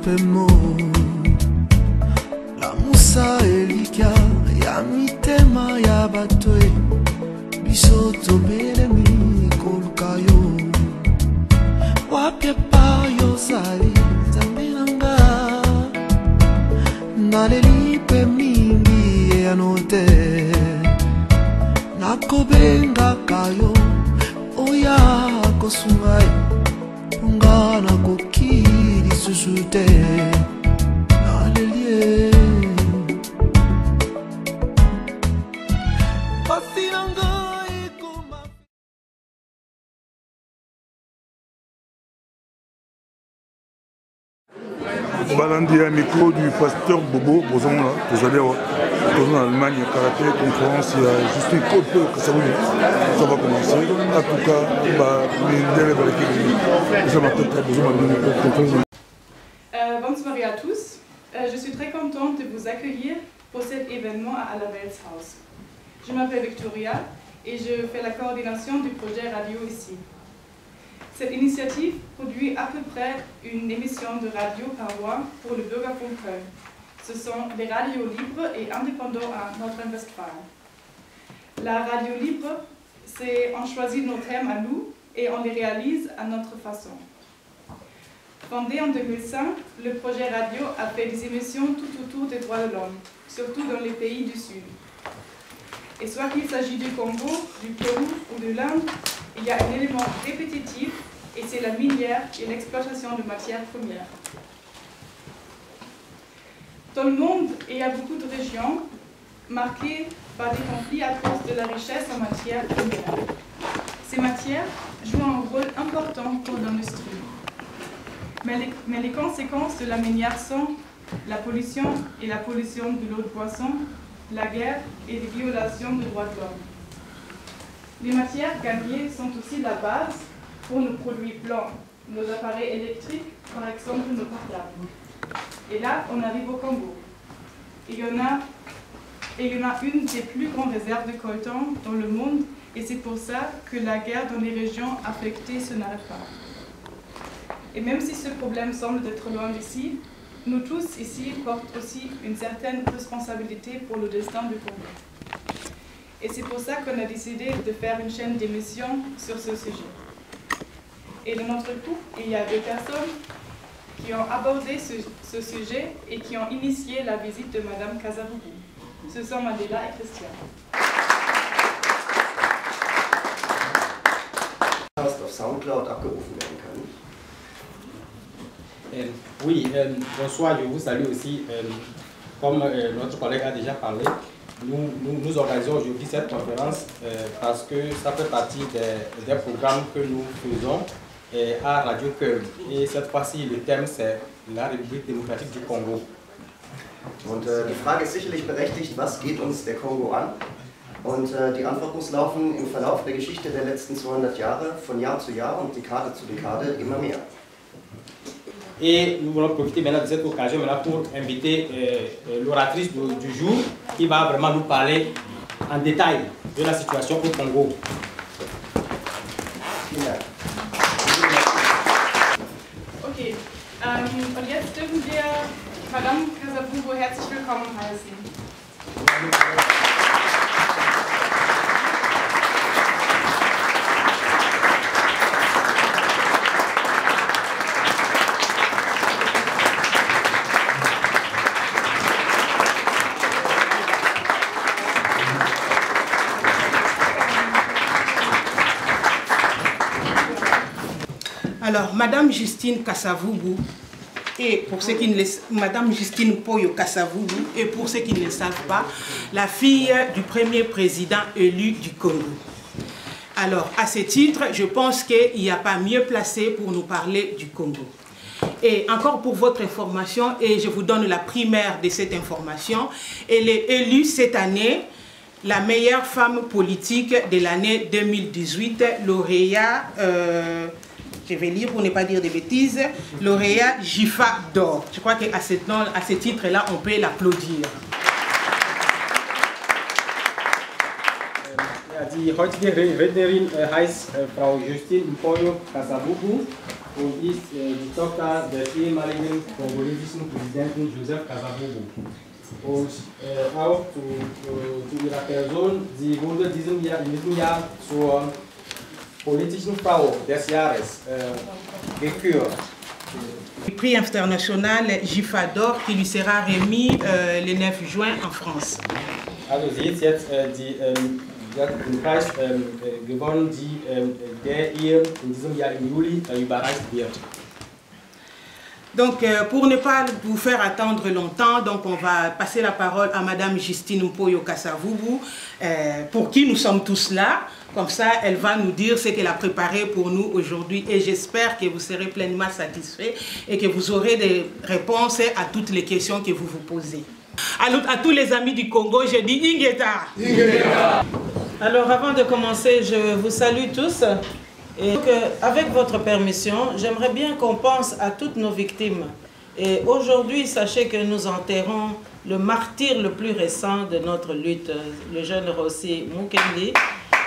pemo la musa elika ya mitema ya batwe biso tobelemi kolukayo wapye pa yozali nzambe nanga naleli pe mingi eyanote nakobenga kayo oya kosungai nga nakokili susu te nalelie pasi nanga ekoma Balandi à micro du pasteur Bobo Bozon, vous allez en Allemagne, karaté, conférence, il y a juste une côte que ça va commencer. En tout cas, bonsoir à tous. Je suis très contente de vous accueillir pour cet événement à Allerweltshaus. Je m'appelle Victoria et je fais la coordination du projet radio ici. Cette initiative produit à peu près une émission de radio par mois pour le Bürgerfunk Köln. Ce sont les radios libres et indépendants à Nordrhein-Westfalen. La radio libre, c'est on choisit nos thèmes à nous et on les réalise à notre façon. Fondé en 2005, le projet radio a fait des émissions tout autour des droits de l'homme, surtout dans les pays du Sud. Et soit qu'il s'agisse du Congo, du Pérou ou de l'Inde, il y a un élément répétitif et c'est la minière et l'exploitation de matières premières. Dans le monde, il y a beaucoup de régions marquées par des conflits à cause de la richesse en matières premières. Ces matières jouent un rôle important pour l'industrie. Mais les conséquences de la minière sont la pollution et la pollution de l'eau de boisson, la guerre et les violations des droits de l'homme. Les matières gagnées sont aussi la base pour nos produits blancs, nos appareils électriques, par exemple nos portables. Et là, on arrive au Congo. Il y en a une des plus grandes réserves de coltan dans le monde et c'est pour ça que la guerre dans les régions affectées se n'arrête pas. Et même si ce problème semble être loin d'ici, nous tous ici portent aussi une certaine responsabilité pour le destin du Congo. Et c'est pour ça qu'on a décidé de faire une chaîne d'émissions sur ce sujet. Et dans notre groupe, il y a 2 personnes qui ont abordé ce sujet et qui ont initié la visite de Madame Kasavubu. Ce sont Mandela et Christian. Auf Soundcloud abgerufen werden kann. Oui, bonsoir, je vous salue aussi. Comme notre collègue a déjà parlé, nous organisons aujourd'hui cette conférence parce que ça fait partie des programmes que nous faisons à Radio Köln. Et cette fois-ci, le thème c'est la République démocratique du Congo. Und die Frage ist sicherlich berechtigt, was geht uns der Kongo an? Und die Antwort muss laufen im Verlauf der Geschichte der letzten 200 Jahre, von Jahr zu Jahr und Dekade zu Dekade immer mehr. Et nous voulons profiter maintenant de cette occasion pour inviter l'oratrice du jour qui va vraiment nous parler en détail de la situation au Congo. Okay, und jetzt dürfen wir Madame Kasavubu herzlich willkommen heißen. Alors, Madame Justine Kasavubu, et pour ceux qui ne le, Madame Justine Poyo Kasavubu, et pour ceux qui ne le savent pas, la fille du premier président élu du Congo. Alors, à ce titre, je pense qu'il n'y a pas mieux placé pour nous parler du Congo. Et encore pour votre information, et je vous donne la primaire de cette information, elle est élue cette année la meilleure femme politique de l'année 2018, lauréat, je vais lire pour ne pas dire de bêtises, lauréat Gifa d'or. Je crois qu'à ce titre-là, on peut l'applaudir. Die heutige Rednerin heißt Frau Justine Mpoyo Kasavubu und ist die Tochter des ehemaligen kongolesischen Präsidenten Joseph Kasavubu. Und auch zu ihrer Person, sie wurde in diesem Jahr zur politischen Frau des Jahres gekürt. Le prix international GIFADOR qui lui sera remis le 9 juin en France. Also sie ist jetzt den Preis gewonnen, der ihr in diesem Jahr im Juli überreicht wird. Donc, pour ne pas vous faire attendre longtemps, donc on va passer la parole à Madame Justine Mpoyo Kasavubu, pour qui nous sommes tous là. Comme ça, elle va nous dire ce qu'elle a préparé pour nous aujourd'hui. Et j'espère que vous serez pleinement satisfaits et que vous aurez des réponses à toutes les questions que vous vous posez. Alors, à tous les amis du Congo, je dis Ingeta. Ingeta. Alors, avant de commencer, je vous salue tous. Et donc, avec votre permission, j'aimerais bien qu'on pense à toutes nos victimes. Et aujourd'hui, sachez que nous enterrons le martyr le plus récent de notre lutte, le jeune Rossi Mukendi.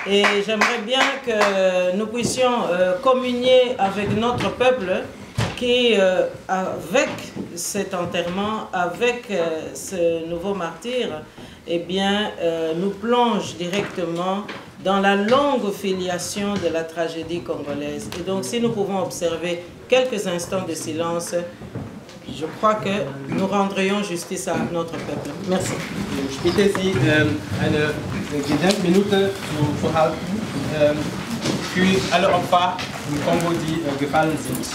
Et j'aimerais bien que nous puissions communier avec notre peuple qui, avec cet enterrement, avec ce nouveau martyr, eh bien, nous plonge directement dans la longue filiation de la tragédie congolaise. Et donc, si nous pouvons observer quelques instants de silence, je crois que nous rendrions justice à notre peuple. Merci. Ich bitte Sie, eine Gedenkminute zu halten für alle Opfer im Kongo, die gefallen sind.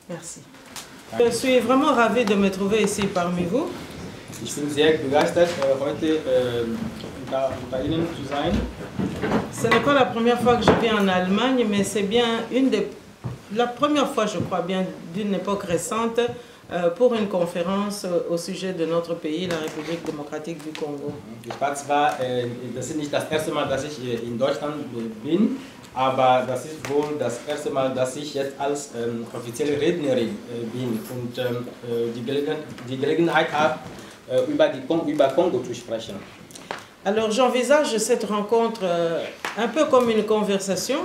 Merci. Je suis vraiment ravie de me trouver ici parmi vous. Ich bin sehr begeistert, heute unter Ihnen zu sein. Ce n'est pas la première fois que je viens en Allemagne, mais c'est bien la première fois, je crois bien, d'une époque récente pour une conférence au sujet de notre pays, la République démocratique du Congo. Ich war zwar, das ist nicht das erste Mal, dass ich in Deutschland bin, aber das ist wohl das erste Mal, dass ich jetzt als offizielle Rednerin bin und die Gelegenheit habe, über Kongo zu sprechen. Alors j'envisage cette rencontre un peu comme une conversation,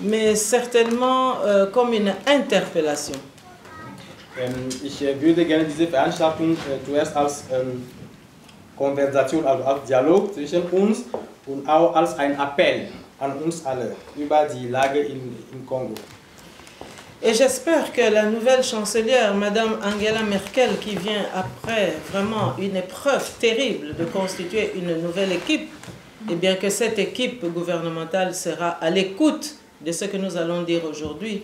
mais certainement comme une interpellation. Ich würde gerne diese Veranstaltung zuerst als Konversation, also als Dialog zwischen uns und auch als ein Appell an uns alle über die Lage im Kongo. Et j'espère que la nouvelle chancelière, Madame Angela Merkel, qui vient après vraiment une épreuve terrible de constituer une nouvelle équipe, et bien que cette équipe gouvernementale sera à l'écoute de ce que nous allons dire aujourd'hui.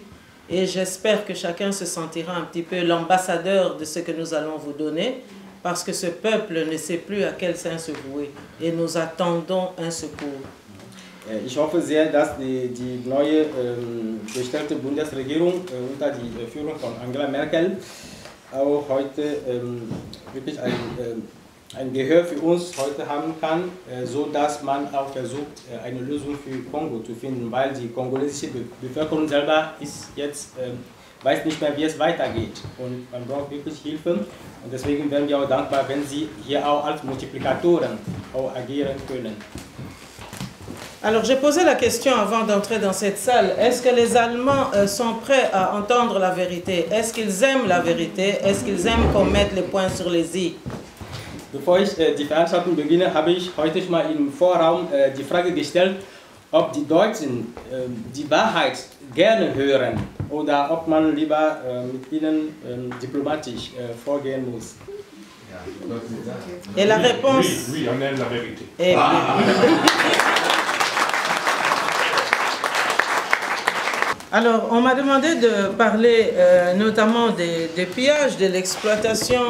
Et j'espère que chacun se sentira un petit peu l'ambassadeur de ce que nous allons vous donner, parce que ce peuple ne sait plus à quel sein se vouer. Et nous attendons un secours. Ich hoffe sehr, dass die neue bestellte Bundesregierung unter die Führung von Angela Merkel auch heute wirklich ein Gehör für uns heute haben kann, so dass man auch versucht, eine Lösung für Kongo zu finden, weil die kongolesische Bevölkerung selber ist jetzt, weiß nicht mehr, wie es weitergeht und man braucht wirklich Hilfe und deswegen wären wir auch dankbar, wenn Sie hier auch als Multiplikatoren auch agieren können. Alors j'ai posé la question avant d'entrer dans cette salle, est-ce que les Allemands sont prêts à entendre la vérité? Est-ce qu'ils aiment la vérité? Est-ce qu'ils aiment qu'on mette les points sur les i? Bevor ich die Veranstaltung beginne, habe ich heute schon mal im Vorraum die Frage gestellt, ob die Deutschen die Wahrheit gerne hören oder ob man lieber mit ihnen diplomatisch vorgehen muss. Et la réponse... Oui, on aime la vérité. Alors, on m'a demandé de parler notamment des pillages, de l'exploitation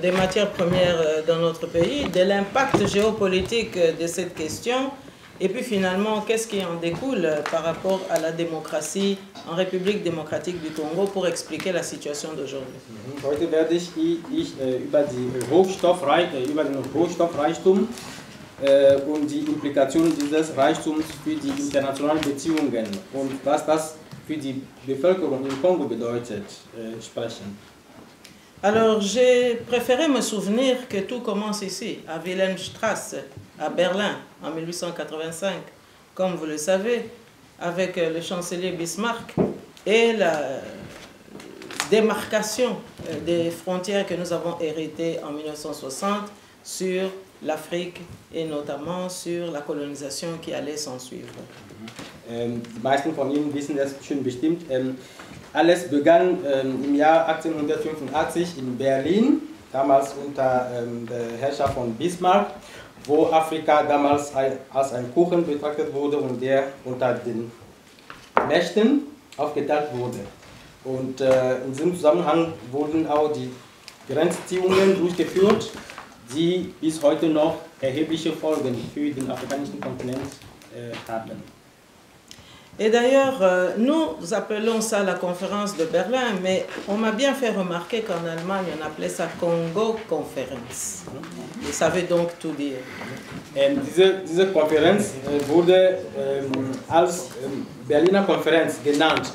des matières premières dans notre pays, de l'impact géopolitique de cette question, et puis finalement, qu'est-ce qui en découle par rapport à la démocratie en République démocratique du Congo pour expliquer la situation d'aujourd'hui. Heute werde ich über den Rohstoffreichtum und die Implikationen dieses Reichtums für die internationalen Beziehungen und was das für die Bevölkerung im Kongo bedeutet, sprechen. Alors, j'ai préféré me souvenir que tout commence ici, à Wilhelmstrasse, à Berlin, en 1885, comme vous le savez, avec le chancelier Bismarck et la démarcation des frontières que nous avons héritées en 1960 sur l'Afrique et notamment sur la colonisation qui allait s'en suivre. Die meisten von Ihnen wissen das schon bestimmt. Alles begann im Jahr 1885 in Berlin, damals unter der Herrschaft von Bismarck, wo Afrika damals als ein Kuchen betrachtet wurde und der unter den Mächten aufgeteilt wurde. Und in diesem Zusammenhang wurden auch die Grenzziehungen durchgeführt, die bis heute noch erhebliche Folgen für den afrikanischen Kontinent haben. Et d'ailleurs, nous appelons ça la conférence de Berlin, mais on m'a bien fait remarquer qu'en Allemagne, on appelait ça Kongo-Konferenz. Ça veut donc tout dire. Diese Konferenz wurde als Berliner Konferenz genannt,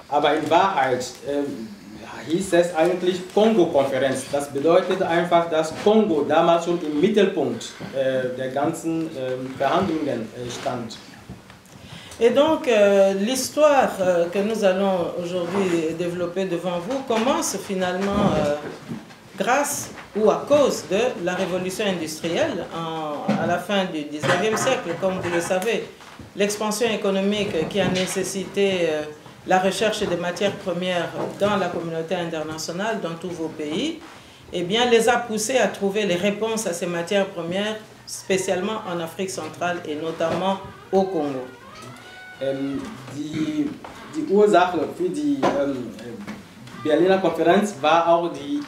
aber in Wahrheit hieß es eigentlich Kongo-Konferenz. Das bedeutet einfach, dass Kongo damals schon im Mittelpunkt der ganzen Verhandlungen stand. Et donc, l'histoire que nous allons aujourd'hui développer devant vous commence finalement grâce ou à cause de la révolution industrielle à la fin du 19e siècle, comme vous le savez. L'expansion économique qui a nécessité la recherche des matières premières dans la communauté internationale, dans tous vos pays, eh bien, les a poussés à trouver les réponses à ces matières premières, spécialement en Afrique centrale et notamment au Congo. Die Ursache für die Berliner Konferenz war auch die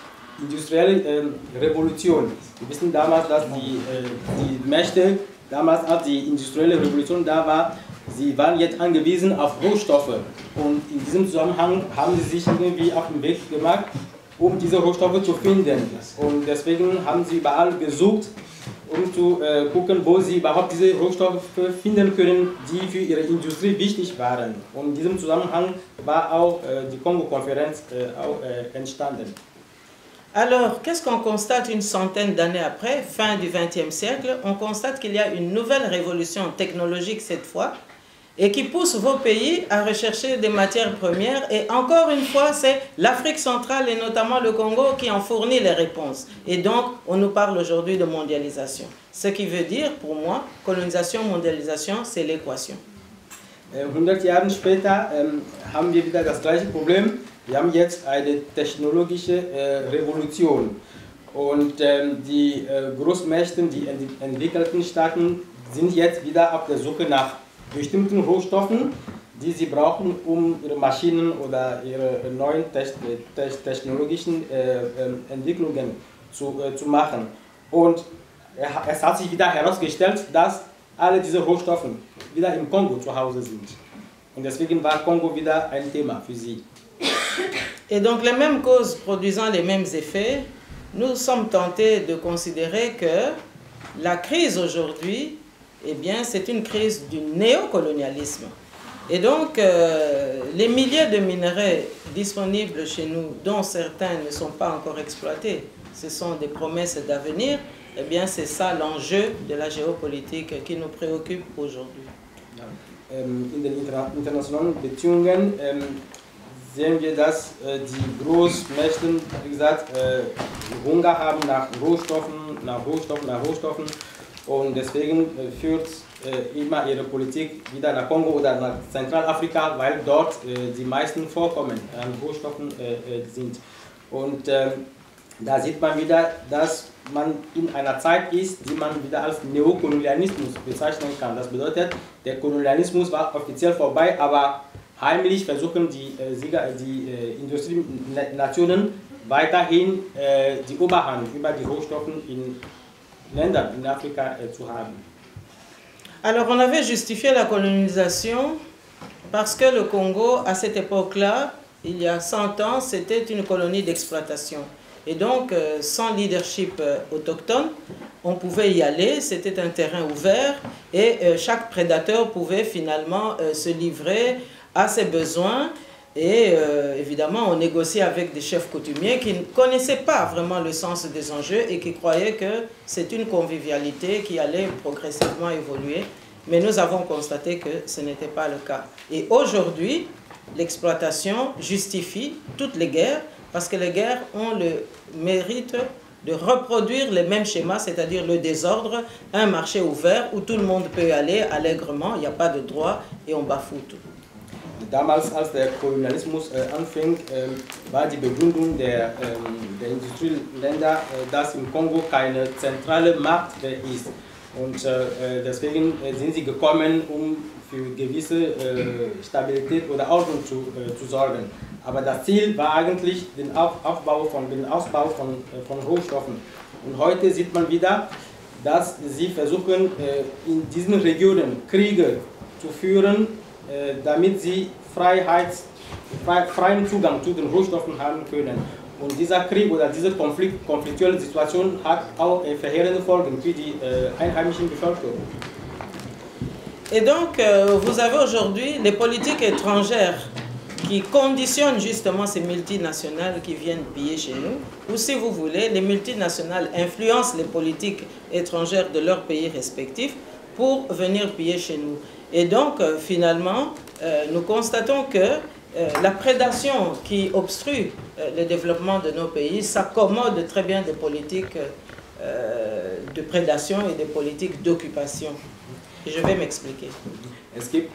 industrielle Revolution. Wir wissen damals, dass die Mächte, damals als die industrielle Revolution da war, sie waren jetzt angewiesen auf Rohstoffe. Und in diesem Zusammenhang haben sie sich irgendwie auf den Weg gemacht, um diese Rohstoffe zu finden. Und deswegen haben sie überall gesucht, um zu gucken, wo sie überhaupt diese Rohstoffe finden können, die für ihre Industrie wichtig waren. Und in diesem Zusammenhang war auch die Kongo-Konferenz entstanden. Alors, qu'est-ce qu'on constate une centaine d'années après, fin du XXe siècle? On constate qu'il y a une nouvelle révolution technologique cette fois, et qui pousse vos pays à rechercher des matières premières. Et encore une fois, c'est l'Afrique centrale et notamment le Congo qui en fournit les réponses. Et donc, on nous parle aujourd'hui de mondialisation. Ce qui veut dire, pour moi, colonisation, mondialisation, c'est l'équation. 100 Jahre später haben wir wieder das gleiche Problem. Wir haben jetzt eine technologische Revolution. Und die Großmächte, die entwickelten Staaten, sind jetzt wieder auf der Suche nach bestimmten Rohstoffen, die sie brauchen, um ihre Maschinen oder ihre neuen technologischen Entwicklungen zu machen. Und es hat sich wieder herausgestellt, dass alle diese Rohstoffe wieder im Kongo zu Hause sind. Und deswegen war Kongo wieder ein Thema für sie. Et donc les mêmes causes produisant les mêmes effets, nous sommes tentés de considérer que la crise aujourd'hui, eh bien, c'est une crise du néocolonialisme. Et donc, les milliers de minerais disponibles chez nous, dont certains ne sont pas encore exploités, ce sont des promesses d'avenir, eh bien, c'est ça l'enjeu de la géopolitique qui nous préoccupe aujourd'hui. In den internationalen Beziehungen sehen wir, dass die Großmächte, wie gesagt, Hunger haben nach Rohstoffen. Und deswegen führt immer ihre Politik wieder nach Kongo oder nach Zentralafrika, weil dort die meisten Vorkommen an Rohstoffen sind. Und da sieht man wieder, dass man in einer Zeit ist, die man wieder als Neokolonialismus bezeichnen kann. Das bedeutet, der Kolonialismus war offiziell vorbei, aber heimlich versuchen die Industrienationen weiterhin die Oberhand über die Rohstoffe in Ländern in Afrika zu haben. Alors on avait justifié la colonisation parce que le Congo, à cette époque-là, il y a 100 ans, c'était une colonie d'exploitation. Et donc, sans leadership autochtone, on pouvait y aller, c'était un terrain ouvert et chaque prédateur pouvait finalement se livrer à ses besoins. Et évidemment, on négociait avec des chefs coutumiers qui ne connaissaient pas vraiment le sens des enjeux et qui croyaient que c'est une convivialité qui allait progressivement évoluer. Mais nous avons constaté que ce n'était pas le cas. Et aujourd'hui, l'exploitation justifie toutes les guerres parce que les guerres ont le mérite de reproduire les mêmes schémas, c'est-à-dire le désordre, un marché ouvert où tout le monde peut aller allègrement, il n'y a pas de droit et on bafoue tout. Damals, als der Kolonialismus anfing, war die Begründung der Industrieländer, dass im Kongo keine zentrale Macht ist. Und deswegen sind sie gekommen, um für gewisse Stabilität oder Ordnung zu sorgen. Aber das Ziel war eigentlich den Ausbau von Rohstoffen. Und heute sieht man wieder, dass sie versuchen, in diesen Regionen Kriege zu führen, damit sie freien Zugang zu den Rohstoffen haben können. Und dieser Krieg oder diese konfliktuelle Situation hat auch verheerende Folgen für die einheimischen Bevölkerung. Et donc, vous avez aujourd'hui les politiques étrangères qui conditionnent justement ces multinationales qui viennent piller chez nous, ou si vous voulez, les multinationales influencent les politiques étrangères de leurs pays respectifs pour venir piller chez nous. Et donc, finalement, nous constatons que la prédation qui obstrue le développement de nos pays s'accommode très bien des politiques de prédation et des politiques d'occupation. Et je vais m'expliquer. Es gibt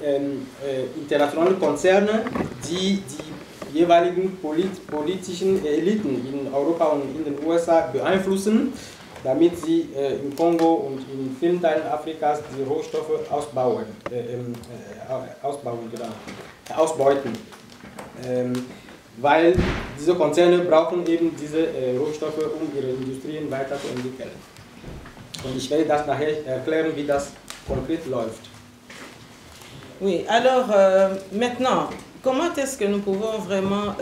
internationale Konzerne, die die jeweiligen politischen Eliten in Europa und in den USA beeinflussen, damit sie im Kongo und in vielen Teilen Afrikas die Rohstoffe ausbeuten. Weil diese Konzerne brauchen eben diese Rohstoffe, um ihre Industrien weiterzuentwickeln. Und ich werde das nachher erklären, wie das concrète läuft. Oui, alors maintenant, comment est-ce que nous pouvons vraiment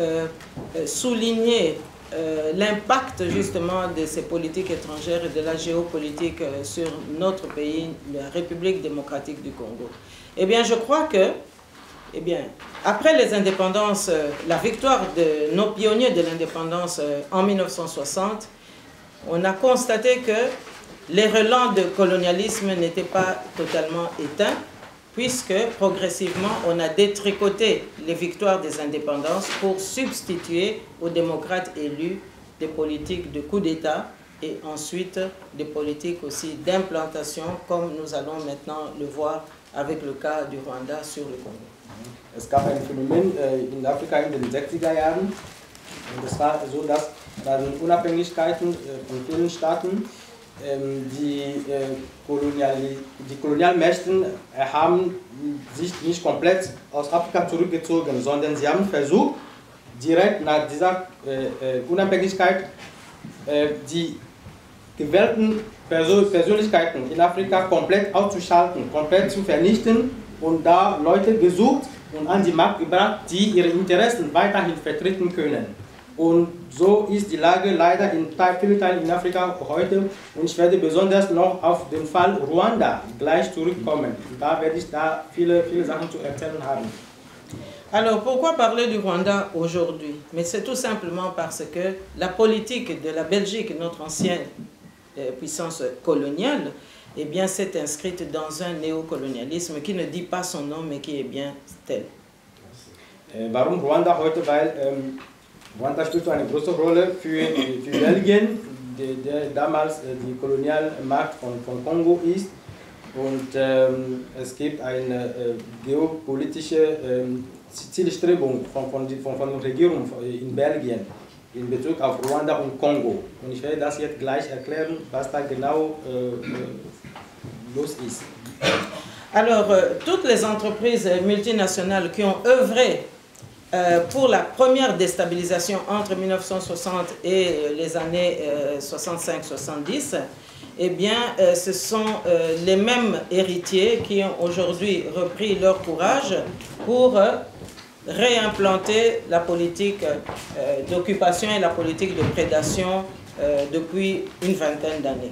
souligner l'impact justement de ces politiques étrangères et de la géopolitique sur notre pays, la République démocratique du Congo? Eh bien, je crois que, après les indépendances, la victoire de nos pionniers de l'indépendance en 1960, on a constaté que les relents de colonialisme n'étaient pas totalement éteints, puisque progressivement on a détricoté les victoires des indépendances pour substituer aux démocrates élus des politiques de coup d'État et ensuite des politiques aussi d'implantation, comme nous allons maintenant le voir avec le cas du Rwanda sur le Congo. Es gab ein Phänomen in Afrika in den 60er Jahren, und es war so, dass bei den Unabhängigkeiten von vielen Staaten die Kolonialmächte haben sich nicht komplett aus Afrika zurückgezogen, sondern sie haben versucht, direkt nach dieser Unabhängigkeit die gewählten Persönlichkeiten in Afrika komplett auszuschalten, komplett zu vernichten und da Leute gesucht und an die Macht gebracht, die ihre Interessen weiterhin vertreten können. Und so ist die Lage leider in vielen Teilen in Afrika heute. Und ich werde besonders noch auf den Fall Ruanda gleich zurückkommen. Da werde ich da viele Sachen zu erzählen haben. Alors, pourquoi parler du Rwanda aujourd'hui? Mais c'est tout simplement parce que la politique de la Belgique, notre ancienne puissance coloniale, eh bien, s'est inscrite dans un néocolonialisme qui ne dit pas son nom, mais qui est bien tel. Warum Ruanda heute? Weil Ruanda spielt eine große Rolle für Belgien, der damals die Kolonialmacht von Kongo ist. Und es gibt eine geopolitische Zielstrebung von der Regierung in Belgien in Bezug auf Ruanda und Kongo. Und ich werde das jetzt gleich erklären, was da genau los ist. Alors, toutes les entreprises multinationales qui ont œuvré pour la première déstabilisation entre 1960 et les années 65-70, eh bien, ce sont les mêmes héritiers qui ont aujourd'hui repris leur courage pour réimplanter la politique d'occupation et la politique de prédation depuis une vingtaine d'années.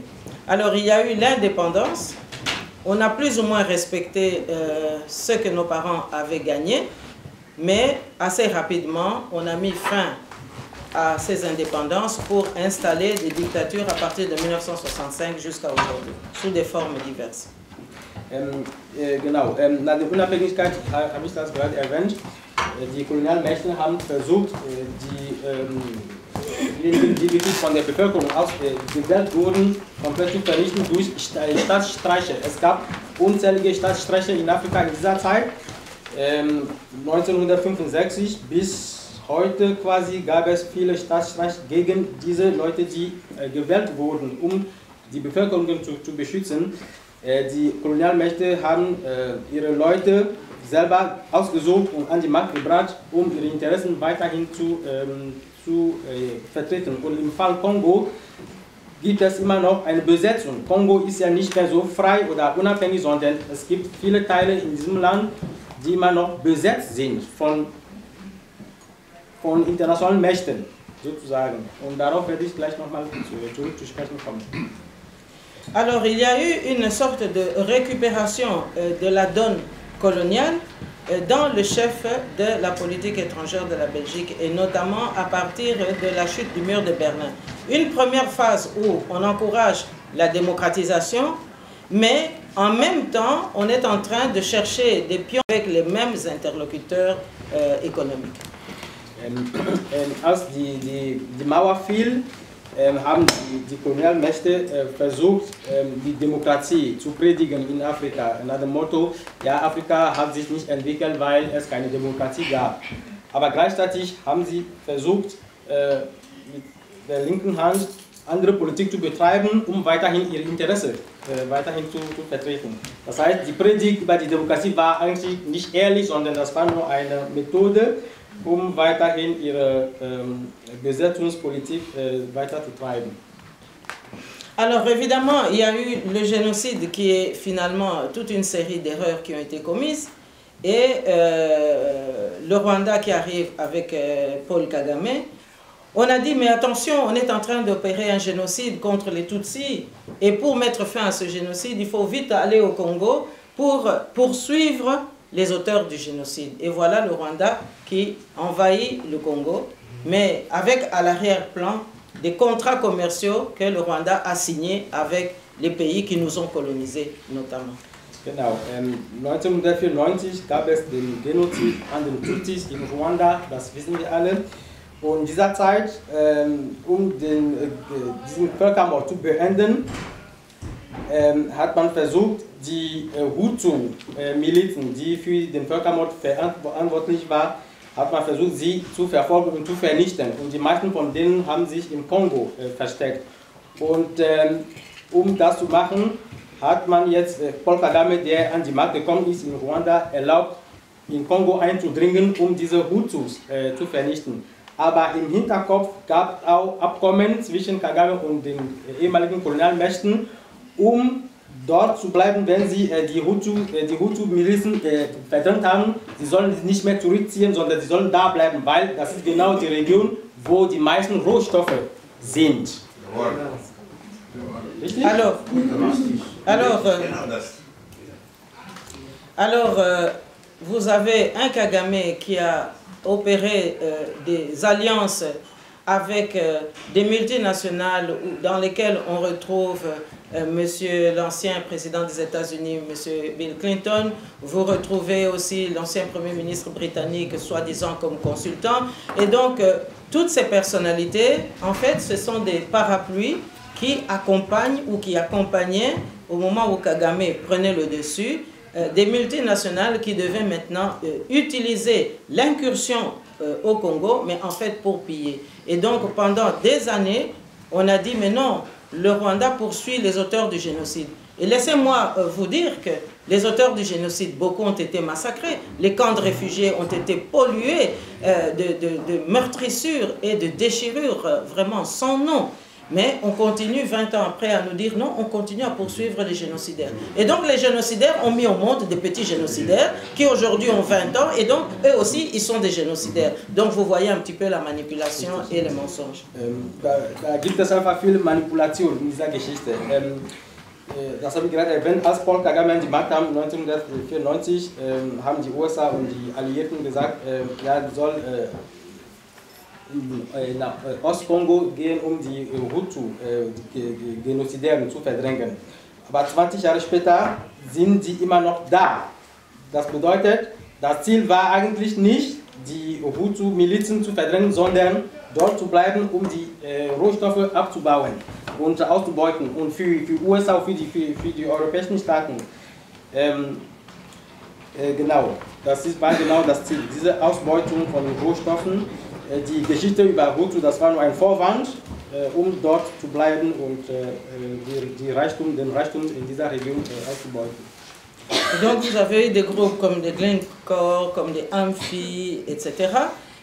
Alors, il y a eu l'indépendance. On a plus ou moins respecté ce que nos parents avaient gagné, mais assez rapidement, on a mis fin à ces indépendances pour installer des dictatures à partir de 1965 jusqu'à aujourd'hui, sous des formes diverses. Genau, nach der Unabhängigkeit habe ich das gerade erwähnt. Die Kolonialmächte haben versucht, diejenigen, die wirklich von der Bevölkerung ausgewählt wurden, komplett zu vernichten durch Staatsstreiche. Es gab unzählige Staatsstreiche in Afrika in dieser Zeit. 1965 bis heute quasi gab es viele Staatsstreiche gegen diese Leute, die gewählt wurden, um die Bevölkerung zu beschützen. Die Kolonialmächte haben ihre Leute selber ausgesucht und an die Macht gebracht, um ihre Interessen weiterhin zu vertreten. Und im Fall Kongo gibt es immer noch eine Besetzung. Kongo ist ja nicht mehr so frei oder unabhängig, sondern es gibt viele Teile in diesem Land, die immer noch besetzt sind von internationalen Mächten, sozusagen. Und darauf werde ich gleich nochmal zurück zu sprechen kommen. Alors, il y a eu une sorte de récupération de la donne coloniale dans le chef de la politique étrangère de la Belgique, et notamment à partir de la chute du mur de Berlin. Une première phase où on encourage la démocratisation, mais en même temps, on est en train de chercher des pions avec les mêmes interlocuteurs économiques. Als die Mauer fiel, haben die Kolonialmächte versucht, die Demokratie zu predigen in Afrika. Nach dem Motto, ja, Afrika hat sich nicht entwickelt, weil es keine Demokratie gab. Aber gleichzeitig haben sie versucht, mit der linken Hand andere Politik zu betreiben, um weiterhin ihre Interessen weiterhin zu vertreten. Das heißt, die Predigt über die Demokratie war eigentlich nicht ehrlich, sondern das war nur eine Methode, um weiterhin ihre Besetzungspolitik weiterzutreiben. Alors évidemment, il y a eu le génocide qui est finalement toute une série d'erreurs qui ont été commises, et le Rwanda qui arrive avec Paul Kagame. On a dit, mais attention, on est en train d'opérer un génocide contre les Tutsis, et pour mettre fin à ce génocide, il faut vite aller au Congo pour poursuivre les auteurs du génocide. Et voilà le Rwanda qui envahit le Congo, mais avec à l'arrière-plan des contrats commerciaux que le Rwanda a signés avec les pays qui nous ont colonisés notamment. Genau, 1994 gab es den Genozid an den Tutsis in Ruanda, das wissen wir alle. Und in dieser Zeit, diesen Völkermord zu beenden, hat man versucht, die Hutu-Milizen, die für den Völkermord verantwortlich waren, hat man versucht, sie zu verfolgen und zu vernichten. Und die meisten von denen haben sich im Kongo versteckt. Und um das zu machen, hat man jetzt Paul Kagame, der an die Macht gekommen ist in Ruanda, erlaubt, in Kongo einzudringen, um diese Hutus zu vernichten. Aber im Hinterkopf gab es auch Abkommen zwischen Kagame und den ehemaligen Kolonialmächten, um dort zu bleiben, wenn sie die Hutu-Milizen verdrängt haben. Sie sollen nicht mehr zurückziehen, sondern sie sollen da bleiben, weil das ist genau die Region, wo die meisten Rohstoffe sind. Richtig? Alors, vous avez un Kagame qui a opéré des alliances avec des multinationales dans lesquelles on retrouve monsieur l'ancien président des États-Unis, monsieur Bill Clinton. Vous retrouvez aussi l'ancien premier ministre britannique, soi-disant comme consultant. Et donc, toutes ces personnalités, en fait, ce sont des parapluies qui accompagnent ou qui accompagnaient, au moment où Kagame prenait le dessus, des multinationales qui devaient maintenant utiliser l'incursion au Congo, mais en fait pour piller. Et donc, pendant des années, on a dit, mais non, le Rwanda poursuit les auteurs du génocide. Et laissez-moi vous dire que les auteurs du génocide, beaucoup ont été massacrés. Les camps de réfugiés ont été pollués de meurtrissures et de déchirures vraiment sans nom. Mais on continue 20 ans après à nous dire non, on continue à poursuivre les génocidaires. Et donc les génocidaires ont mis au monde des petits génocidaires qui aujourd'hui ont 20 ans et donc eux aussi ils sont des génocidaires. Donc vous voyez un petit peu la manipulation et les mensonges. Da gibt es einfach viele Manipulationen in dieser Geschichte. Das habe ich gerade erwähnt, als Paul Kagame an die Macht kam 1994, haben die USA und die Alliierten gesagt, ja, soll nach Ostkongo gehen, um die Hutu, die Genozidären zu verdrängen. Aber 20 Jahre später sind sie immer noch da. Das bedeutet, das Ziel war eigentlich nicht, die Hutu-Milizen zu verdrängen, sondern dort zu bleiben, um die Rohstoffe abzubauen und auszubeuten. Und für USA und für die europäischen Staaten. Genau, war genau das Ziel, diese Ausbeutung von Rohstoffen. Die Geschichte über Hutu, das war nur ein Vorwand, um dort zu bleiben und den Reichtum in dieser Region auszubeuten. Donc vous avez eu des groupes comme des Glencore, comme des Amphi, etc.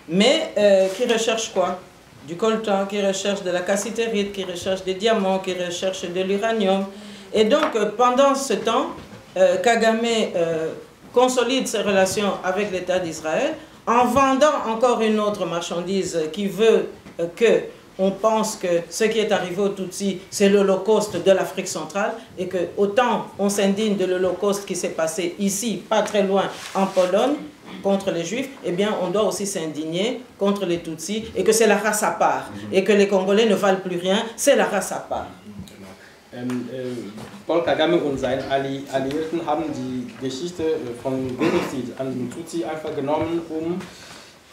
Mais qui recherchent quoi? Du coltan, qui recherchent de la cassitérite, qui recherchent des diamants, qui recherchent de l'uranium. Et donc pendant ce temps, Kagame consolide ses relations avec l'État d'Israël en vendant encore une autre marchandise qui veut que on pense que ce qui est arrivé aux Tutsis, c'est l'Holocauste de l'Afrique centrale et que autant on s'indigne de l'Holocauste qui s'est passé ici, pas très loin, en Pologne, contre les Juifs, eh bien on doit aussi s'indigner contre les Tutsis et que c'est la race à part et que les Congolais ne valent plus rien, c'est la race à part. Paul Kagame und seine Alliierten haben die Geschichte von Genozid an den Tutsi einfach genommen, um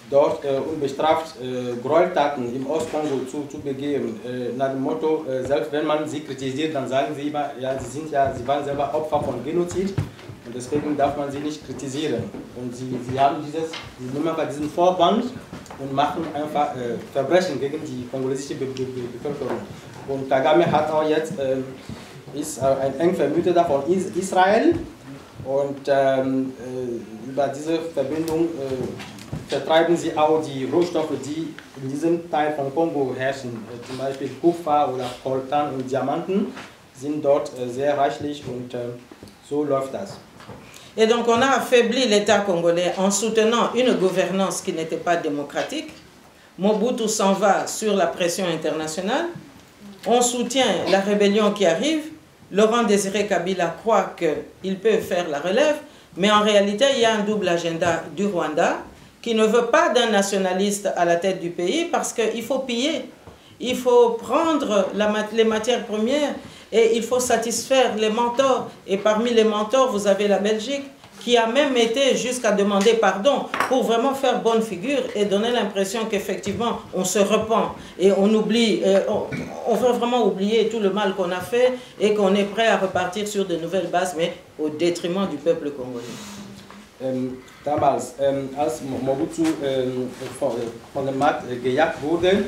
dort unbestraft Gräueltaten im Ostkongo zu begehen. Nach dem Motto, selbst wenn man sie kritisiert, dann sagen sie immer, ja, sie waren selber Opfer von Genozid und deswegen darf man sie nicht kritisieren. Und sie nehmen einfach diesen Vorwand und machen einfach Verbrechen gegen die kongolesische Bevölkerung. Und Kagame hat auch jetzt, ist ein eng Verbündeter von Israel und über diese Verbindung vertreiben sie auch die Rohstoffe, die in diesem Teil von Kongo herrschen. Zum Beispiel Kupfer oder Coltan und Diamanten sind dort sehr reichlich und so läuft das. Et donc on a affaibli l'État congolais en soutenant une gouvernance qui n'était pas démocratique. Mobutu s'en va sur la pression internationale. On soutient la rébellion qui arrive. Laurent Désiré Kabila croit qu'il peut faire la relève, mais en réalité il y a un double agenda du Rwanda qui ne veut pas d'un nationaliste à la tête du pays parce qu'il faut piller, il faut prendre les matières premières et il faut satisfaire les mentors. Et parmi les mentors, vous avez la Belgique qui a même été jusqu'à demander pardon pour vraiment faire bonne figure et donner l'impression qu'effectivement on se repent et on oublie, on veut vraiment oublier tout le mal qu'on a fait et qu'on est prêt à repartir sur de nouvelles bases, mais au détriment du peuple congolais. Damals, als Mobutu von dem Markt gejagt wurde,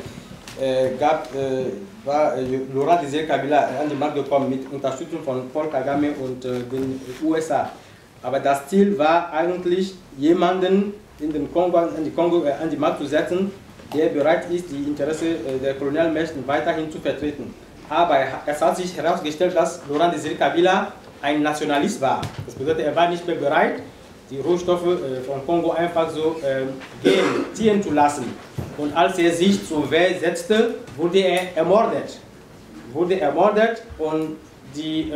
war Laurent Désiré Kabila an den Markt gekommen mit Unterstützung von Paul Kagame und den USA. Aber das Ziel war eigentlich, jemanden in den Kongo, an die Macht zu setzen, der bereit ist, die Interessen der Kolonialmächte weiterhin zu vertreten. Aber es hat sich herausgestellt, dass Laurent Désiré Kabila ein Nationalist war. Das bedeutet, er war nicht mehr bereit, die Rohstoffe von Kongo einfach so ziehen zu lassen. Und als er sich zur Wehr setzte, wurde er ermordet. Und die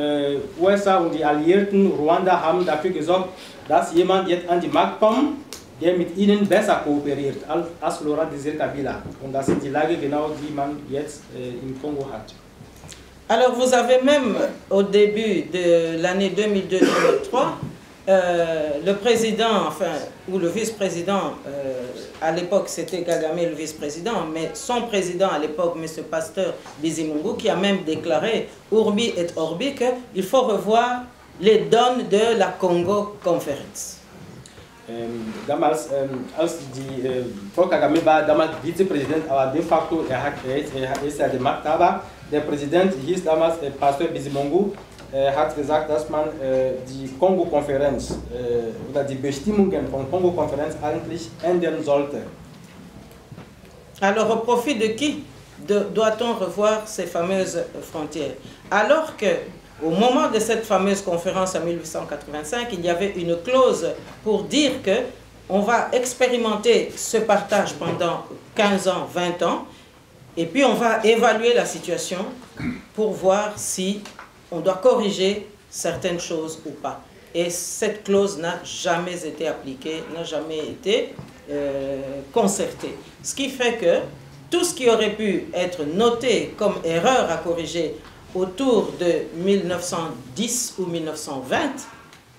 USA und die Alliierten Ruanda haben dafür gesorgt, dass jemand jetzt an die Macht kommt, der mit ihnen besser kooperiert als Laurent Désiré Kabila. Und das ist die Lage genau, die man jetzt im Kongo hat. Alors vous avez même au début de l'année 2002-2003 le président, enfin, ou le vice-président, à l'époque c'était Kagame le vice-président, mais son président à l'époque, M. Pasteur Bizimungu, qui a même déclaré Urbi et Orbi qu'il faut revoir les donnes de la Congo Conference. Damals, als Paul Kagame war damals Vizepräsident, aber de facto ist er der Machthaber. Der Präsident hieß damals Pasteur Bizimungu. Hat gesagt, dass man die Kongo-Konferenz oder die Bestimmungen von Kongo-Konferenz eigentlich ändern sollte. Alors au profit de qui? doit-on revoir ces fameuses frontières? Alors que au moment de cette fameuse conférence en 1885, il y avait une clause pour dire que on va expérimenter ce partage pendant 15 ans, 20 ans, et puis on va évaluer la situation pour voir si on doit corriger certaines choses ou pas. Et cette clause n'a jamais été appliquée, n'a jamais été concertée. Ce qui fait que tout ce qui aurait pu être noté comme erreur à corriger autour de 1910 ou 1920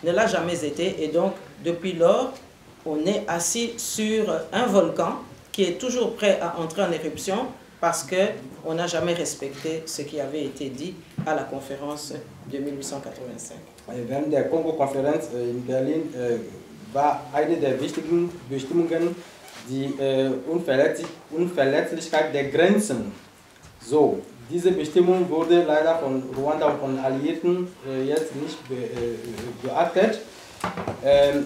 ne l'a jamais été. Et donc, depuis lors, on est assis sur un volcan qui est toujours prêt à entrer en éruption parce qu'on n'a jamais respecté ce qui avait été dit à la conférence de 1885. Während der Kongo-Konferenz in Berlin war eine der wichtigen Bestimmungen die Unverletzlichkeit der Grenzen. So, diese Bestimmung wurde leider von Ruanda und von Alliierten jetzt nicht beachtet.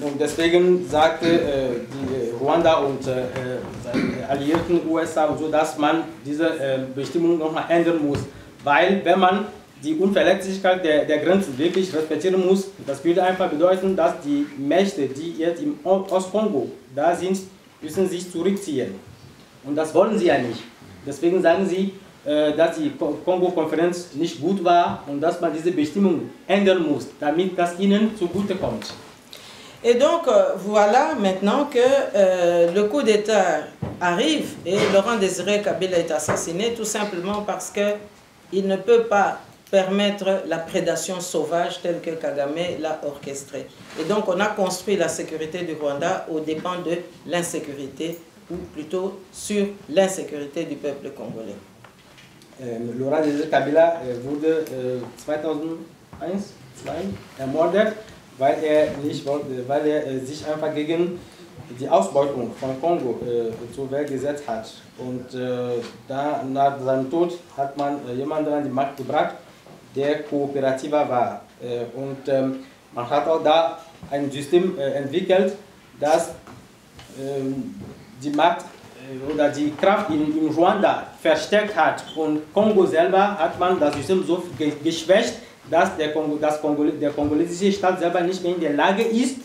Und deswegen sagte die Ruanda und seine Alliierten USA und so, dass man diese Bestimmung nochmal ändern muss. Weil wenn man die Unverletzlichkeit der Grenzen wirklich respektieren muss, das würde einfach bedeuten, dass die Mächte, die jetzt im Ostkongo da sind, müssen sich zurückziehen. Und das wollen sie ja nicht. Deswegen sagen sie, dass die Kongo-Konferenz nicht gut war und dass man diese Bestimmung ändern muss, damit das ihnen zugutekommt. Et donc, voilà maintenant que le coup d'État arrive et Laurent Désiré Kabila est assassiné tout simplement parce qu'il ne peut pas permettre la prédation sauvage telle que Kagame l'a orchestrée. Et donc, on a construit la sécurité du Rwanda aux dépens de l'insécurité, ou plutôt sur l'insécurité du peuple congolais. Laurent Désiré Kabila wurde 2002 ermordet, weil er sich einfach gegen die Ausbeutung von Kongo zur Wehr gesetzt hat. Und nach seinem Tod hat man jemanden an die Macht gebracht, der kooperativer war. Und man hat auch da ein System entwickelt, das die Macht oder die Kraft in Ruanda verstärkt hat. Und Kongo selber hat man das System so geschwächt, dass der kongolesische Staat selber nicht mehr in der Lage ist,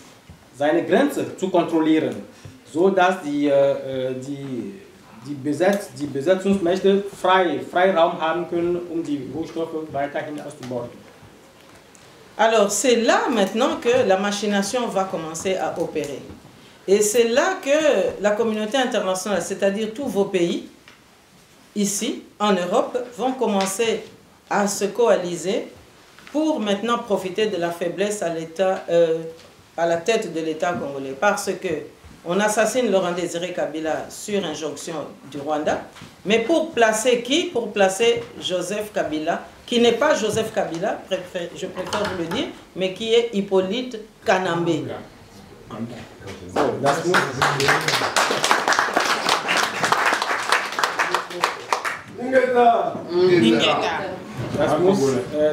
seine Grenze zu kontrollieren, so dass die Besetzungsmächte Freiraum haben können, um die Rohstoffe weiterhin auszubeuten. Alors c'est là maintenant que la machination va commencer à opérer. Et c'est là que la communauté internationale, c'est-à-dire tous vos pays, ici, en Europe, vont commencer à se coaliser pour maintenant profiter de la faiblesse à la tête de l'État congolais. Parce qu'on assassine Laurent Désiré Kabila sur injonction du Rwanda. Mais pour placer qui? Pour placer Joseph Kabila, qui n'est pas Joseph Kabila, je préfère vous le dire, mais qui est Hippolyte Kanambe.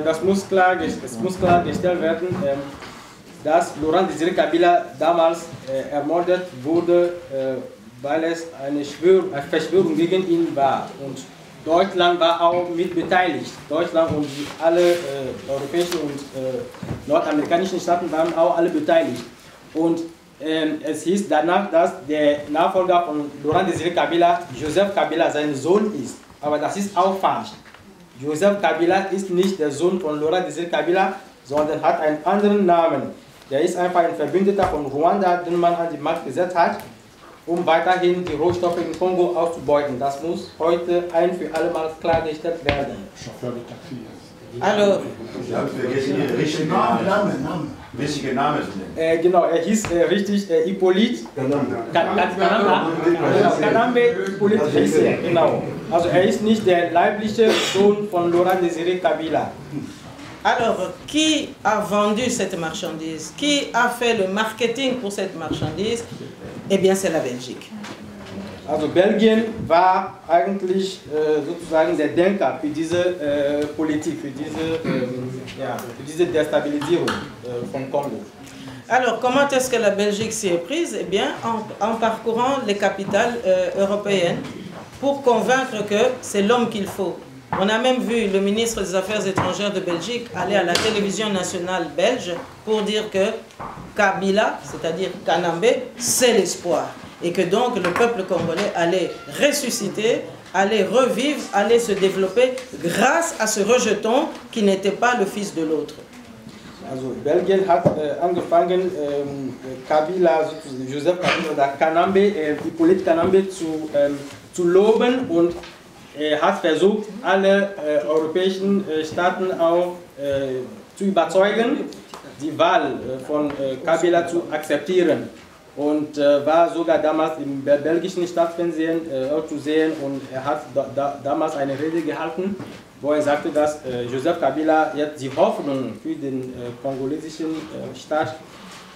Das muss klargestellt werden, dass Laurent Désiré Kabila damals ermordet wurde, weil es eine Verschwörung gegen ihn war. Und Deutschland war auch mit beteiligt. Deutschland und alle europäischen und nordamerikanischen Staaten waren auch alle beteiligt. Und es hieß danach, dass der Nachfolger von Laurent Désiré Kabila, Joseph Kabila, sein Sohn ist. Aber das ist auch falsch. Joseph Kabila ist nicht der Sohn von Laurent Désiré Kabila, sondern hat einen anderen Namen. Der ist einfach ein Verbündeter von Ruanda, den man an die Macht gesetzt hat, um weiterhin die Rohstoffe im Kongo auszubeuten. Das muss heute ein für alle Mal klargestellt werden. Alors, richtige Name sind. Genau, er hieß richtig Hippolyte Kanambe Hippolyte hieß er, genau. Also er ist nicht der leibliche Sohn von Laurent Désiré Kabila. Alors, qui a vendu cette marchandise? Qui a fait le marketing pour cette marchandise? Eh bien, c'est la Belgique. Also Belgien war eigentlich sozusagen der Denker für diese Politik, für diese Destabilisierung von Kongo. Alors, comment est-ce que la Belgique s'y est prise? Eh bien, en parcourant les capitales européennes pour convaincre que c'est l'homme qu'il faut. On a même vu le ministre des Affaires étrangères de Belgique aller à la télévision nationale belge pour dire que Kabila, c'est-à-dire Kanambe, c'est l'espoir. Et que donc le peuple congolais allait ressusciter, allait revivre, allait se développer grâce à ce rejeton qui n'était pas le fils de l'autre. Also Belgien hat angefangen, Kabila, Joseph Kabila oder Kanambe, Hippolyte Kanambe zu loben und hat versucht, alle europäischen Staaten auch zu überzeugen, die Wahl von Kabila zu akzeptieren. Und war sogar damals im belgischen Staatsfernsehen zu sehen und hat damals eine Rede gehalten, wo sagte, dass Joseph Kabila jetzt die Hoffnung für den kongolesischen Staat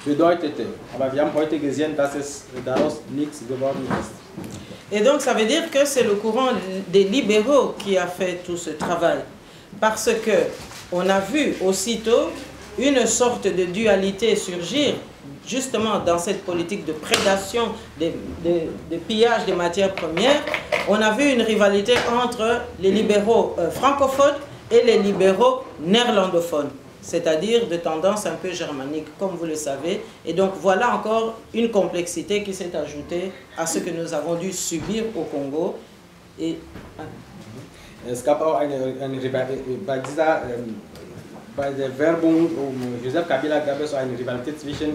bedeutete. Aber wir haben heute gesehen, dass es daraus nichts geworden ist. Et donc ça veut dire que c'est le courant des libéraux qui a fait tout ce travail. Parce que on a vu aussitôt une sorte de dualité surgir justement dans cette politique de prédation, de pillage des matières premières. On a vu une rivalité entre les libéraux francophones et les libéraux néerlandophones, c'est-à-dire de tendance un peu germanique, comme vous le savez. Et donc voilà encore une complexité qui s'est ajoutée à ce que nous avons dû subir au Congo. Et, es gab auch bei der Werbung Joseph Kabila gab es eine Rivalität zwischen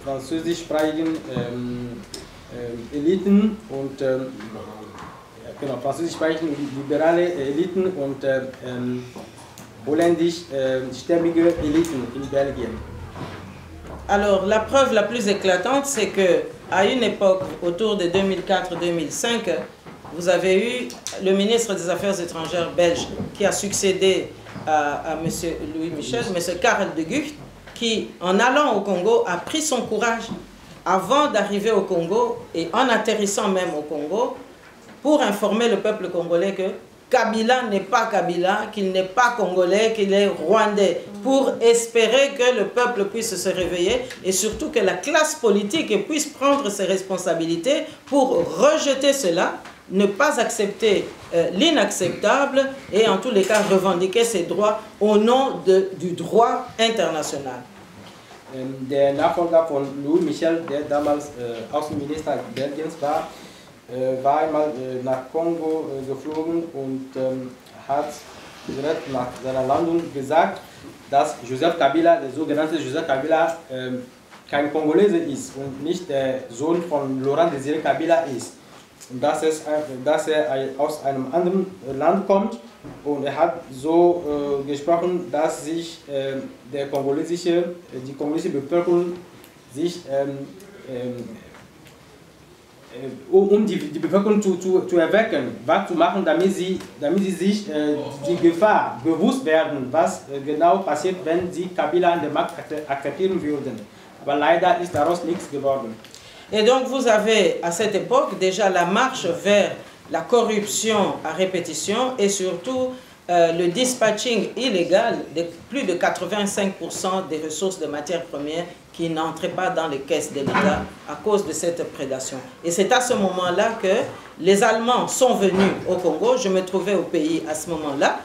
französischsprachigen Eliten und französischsprachigen liberale Eliten und holländischstämmige Eliten in Belgien. Alors la preuve la plus éclatante, c'est que à une époque autour de 2004-2005, vous avez eu le ministre des Affaires étrangères belge qui a succédé à M. Louis Michel, M. Karel de Gucht, qui, en allant au Congo, a pris son courage avant d'arriver au Congo et en atterrissant même au Congo pour informer le peuple congolais que Kabila n'est pas Kabila, qu'il n'est pas congolais, qu'il est rwandais, pour espérer que le peuple puisse se réveiller et surtout que la classe politique puisse prendre ses responsabilités pour rejeter cela, ne pas accepter l'inacceptable et en tous les cas revendiquer ses droits au nom du droit international. Der Nachfolger von Louis Michel, der damals Außenminister Belgiens war, war einmal nach Kongo geflogen und hat direkt nach seiner Landung gesagt, dass Joseph Kabila, der sogenannte Joseph Kabila, kein Kongolese ist und nicht der Sohn von Laurent Désiré Kabila ist. Und dass er aus einem anderen Land kommt und er hat so gesprochen, dass sich die kongolesische Bevölkerung sich um die Bevölkerung zu erwecken, was zu machen, damit sie sich die Gefahr bewusst werden, was genau passiert, wenn sie Kabila an der Macht akzeptieren würden. Aber leider ist daraus nichts geworden. Et donc vous avez à cette époque déjà la marche vers la corruption à répétition et surtout le dispatching illégal de plus de 85% des ressources de matières premières qui n'entraient pas dans les caisses de l'État à cause de cette prédation. Et c'est à ce moment-là que les Allemands sont venus au Congo, je me trouvais au pays à ce moment-là,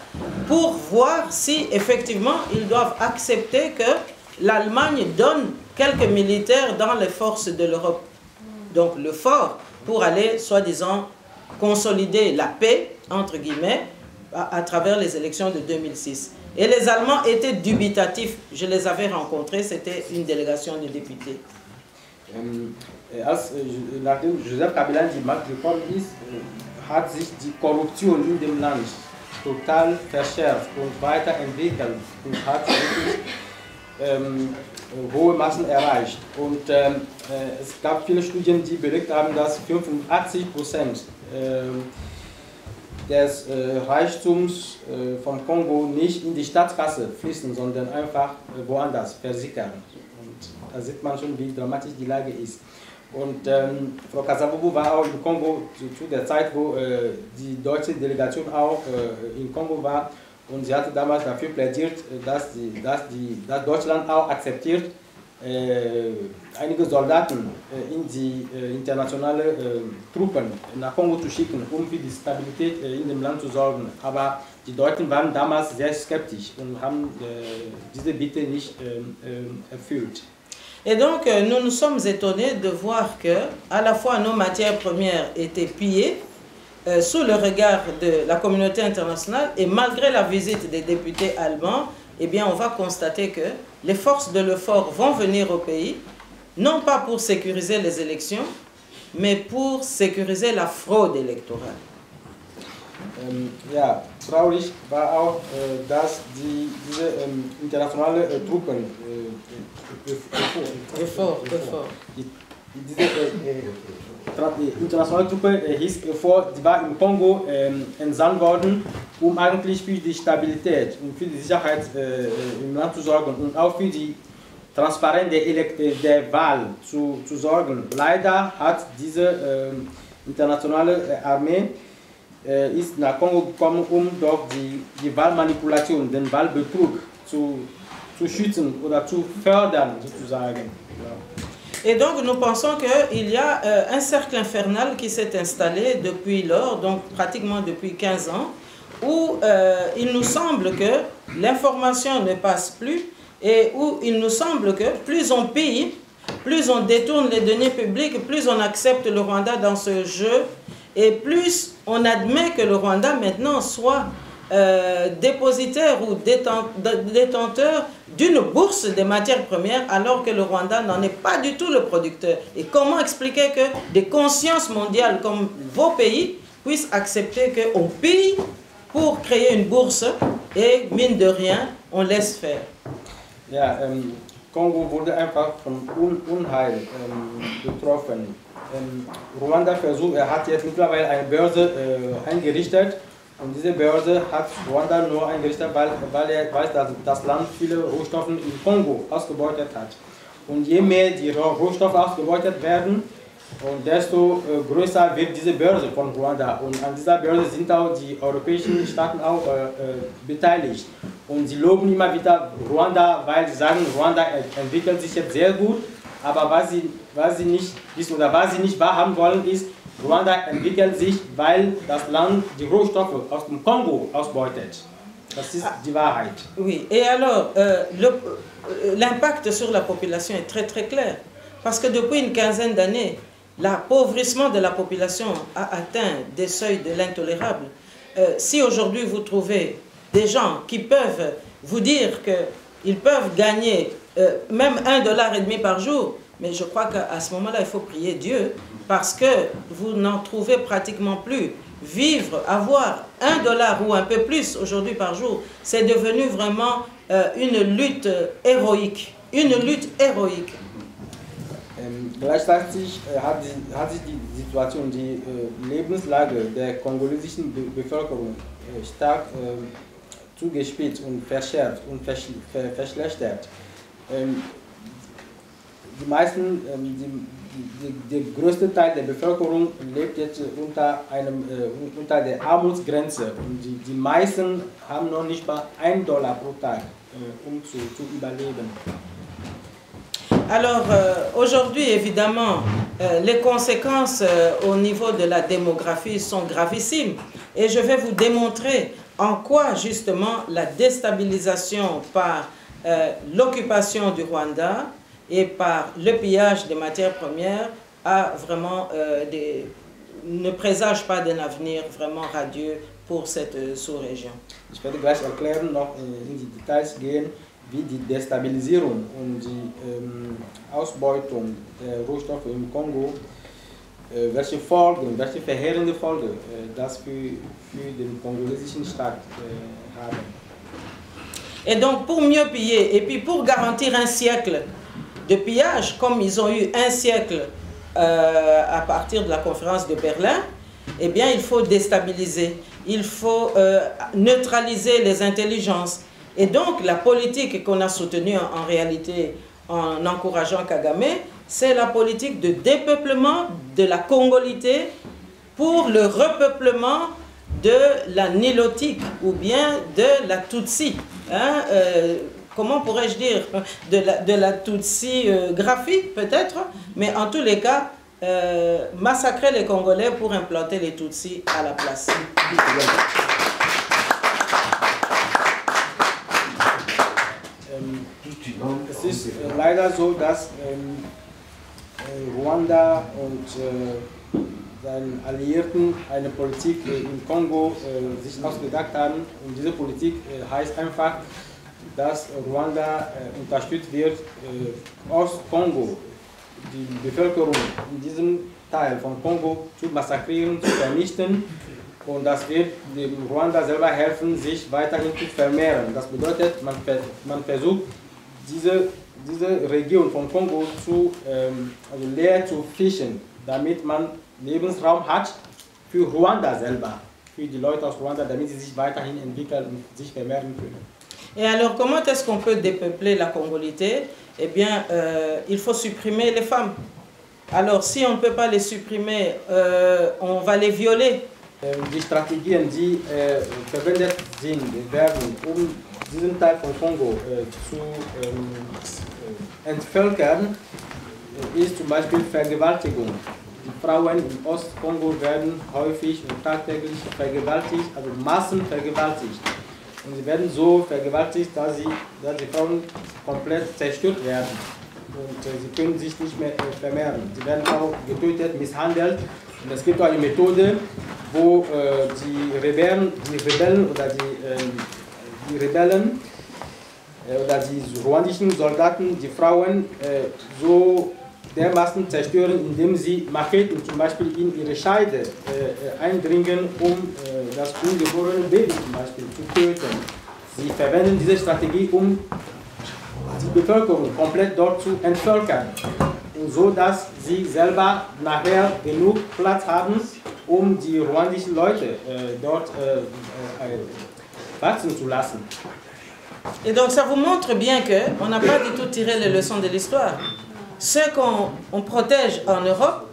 pour voir si effectivement ils doivent accepter que l'Allemagne donne quelques militaires dans les forces de l'Europe. Donc le fort pour aller, soi-disant, consolider la paix, entre guillemets, à travers les élections de 2006. Et les Allemands étaient dubitatifs. Je les avais rencontrés, c'était une délégation de députés. Nachdem Joseph Kabila die Macht gekommen ist, hat sich die Korruption in dem Land total verschärft und weiterentwickelt und hat wirklich hohe Massen erreicht. Und es gab viele Studien, die belegt haben, dass 85% des Reichtums vom Kongo nicht in die Staatskasse fließen, sondern einfach woanders versickern. Und da sieht man schon, wie dramatisch die Lage ist. Und Frau Kasavubu war auch im Kongo zu der Zeit, wo die deutsche Delegation auch in Kongo war. Und sie hatte damals dafür plädiert, dass Deutschland auch akzeptiert, einige Soldaten in die internationale Truppen nach Kongo zu schicken, um für die Stabilität in dem Land zu sorgen. Aber die Deutschen waren damals sehr skeptisch und haben diese Bitte nicht erfüllt. Et donc, nous nous sommes étonnés de voir que, à la fois, nos matières premières étaient pillées sous le regard de la communauté internationale, et malgré la visite des députés allemands, eh bien, on va constater que les forces de l'EUFOR vont venir au pays, non pas pour sécuriser les élections, mais pour sécuriser la fraude électorale. Ja, traurig war auch, dass diese internationale Truppen, die internationale Truppe hieß EUFOR, die war im Kongo entsandt worden, um eigentlich für die Stabilität und für die Sicherheit im Land zu sorgen und auch für die Transparenz der Wahl zu sorgen. Leider hat diese internationale Armee ist nach Kongo gekommen, um dort die Wahlmanipulation, den Wahlbetrug zu schützen oder zu fördern, sozusagen. Ja. Et donc nous pensons qu'il y a un cercle infernal qui s'est installé depuis lors, donc pratiquement depuis 15 ans, où il nous semble que l'information ne passe plus et où il nous semble que plus on pille, plus on détourne les deniers publics, plus on accepte le Rwanda dans ce jeu et plus on admet que le Rwanda maintenant soit dépositaire ou détenteur d'une bourse des matières premières alors que le Rwanda n'en est pas du tout le producteur. Et comment expliquer que des consciences mondiales comme vos pays puissent accepter qu'on paye pour créer une bourse et mine de rien, on laisse faire. Ja, Kongo wurde einfach von Unheil betroffen. Ruanda hat jetzt mittlerweile eine Börse eingerichtet. Und diese Börse hat Ruanda nur eingerichtet, weil er weiß, dass das Land viele Rohstoffe im Kongo ausgebeutet hat. Und je mehr die Rohstoffe ausgebeutet werden, desto größer wird diese Börse von Ruanda. Und an dieser Börse sind auch die europäischen Staaten auch beteiligt. Und sie loben immer wieder Ruanda, weil sie sagen, Ruanda entwickelt sich jetzt sehr gut. Aber was sie nicht wahrhaben wollen, ist, Ruanda entwickelt sich, weil das Land die Rohstoffe aus dem Kongo ausbeutet. Das ist die Wahrheit. Oui, et alors, l'impact sur la population est très très clair. Parce que depuis une quinzaine d'années, l'appauvrissement de la population a atteint des seuils de l'intolérable. Si aujourd'hui vous trouvez des gens qui peuvent vous dire qu'ils peuvent gagner même $1,50 par jour, mais je crois qu'à ce moment-là, il faut prier Dieu parce que vous n'en trouvez pratiquement plus. Vivre, avoir $1 ou un peu plus aujourd'hui par jour, c'est devenu vraiment une lutte héroïque. Une lutte héroïque. Gleichzeitig hat sich die Situation, die Lebenslage der kongolesischen Bevölkerung stark zugespitzt und verschärft und verschlechtert. Der größte Teil der Bevölkerung lebt jetzt unter der Armutsgrenze und die meisten haben noch nicht mal $1 pro Tag, um zu überleben. Alors aujourd'hui, évidemment, les conséquences au niveau de la démographie sont gravissimes et je vais vous démontrer en quoi justement la déstabilisation par l'occupation du Rwanda et par le pillage des matières premières a vraiment ne présage pas d'un avenir vraiment radieux pour cette sous-région. Ich werde gleich erklären, noch in die Details gehen, wie die Destabilisierung und die Ausbeutung der Rohstoffe im Kongo, welche verheerende Folgen das für den kongolesischen Staat haben. Et donc pour mieux piller et puis pour garantir un siècle de pillage, comme ils ont eu un siècle à partir de la conférence de Berlin, eh bien il faut déstabiliser, il faut neutraliser les intelligences. Et donc la politique qu'on a soutenue en réalité en encourageant Kagame, c'est la politique de dépeuplement de la Congolité pour le repeuplement de la Nilotique ou bien de la Tutsi. Hein, comment pourrais-je dire, de la Tutsi graphie peut-être, mais en tous les cas, massacrer les Congolais pour implanter les Tutsis à la place. Es ist leider so, dass Ruanda und seinen Alliierten eine Politik im Kongo sich ausgedacht haben. Und diese Politik heißt einfach, dass Ruanda unterstützt wird aus Kongo, die Bevölkerung in diesem Teil von Kongo zu massakrieren, zu vernichten. Und das wird dem Ruanda selber helfen, sich weiterhin zu vermehren. Das bedeutet, man versucht, diese Region von Kongo also leer zu fischen, damit man Lebensraum hat für Ruanda selber, für die Leute aus Ruanda, damit sie sich weiterhin entwickeln und sich vermehren können. Et alors, comment est-ce qu'on peut dépeupler la Congolité? Eh bien, il faut supprimer les femmes. Alors, si on ne peut pas les supprimer, on va les violer. Die Strategien, die verwendet werden, diesen Teil von Kongo zu entvölkern, ist zum Beispiel Vergewaltigung. Die Frauen im Ostkongo werden häufig und tagtäglich vergewaltigt, also massenvergewaltigt. Und sie werden so vergewaltigt, dass die Frauen komplett zerstört werden. Und sie können sich nicht mehr vermehren. Sie werden auch getötet, misshandelt. Und es gibt auch eine Methode, wo die Rebellen oder die ruandischen Soldaten die Frauen so dermaßen zerstören, indem sie Macheten zum Beispiel in ihre Scheide eindringen, um das ungeborene Baby zum Beispiel zu töten. Sie verwenden diese Strategie, um die Bevölkerung komplett dort zu entvölkern, und so dass sie selber nachher genug Platz haben, um die ruandischen Leute dort wachsen zu lassen. Et donc ça vous montre bien qu'on n'a pas du tout tiré les leçons de l'histoire. Ce qu'on protège en Europe,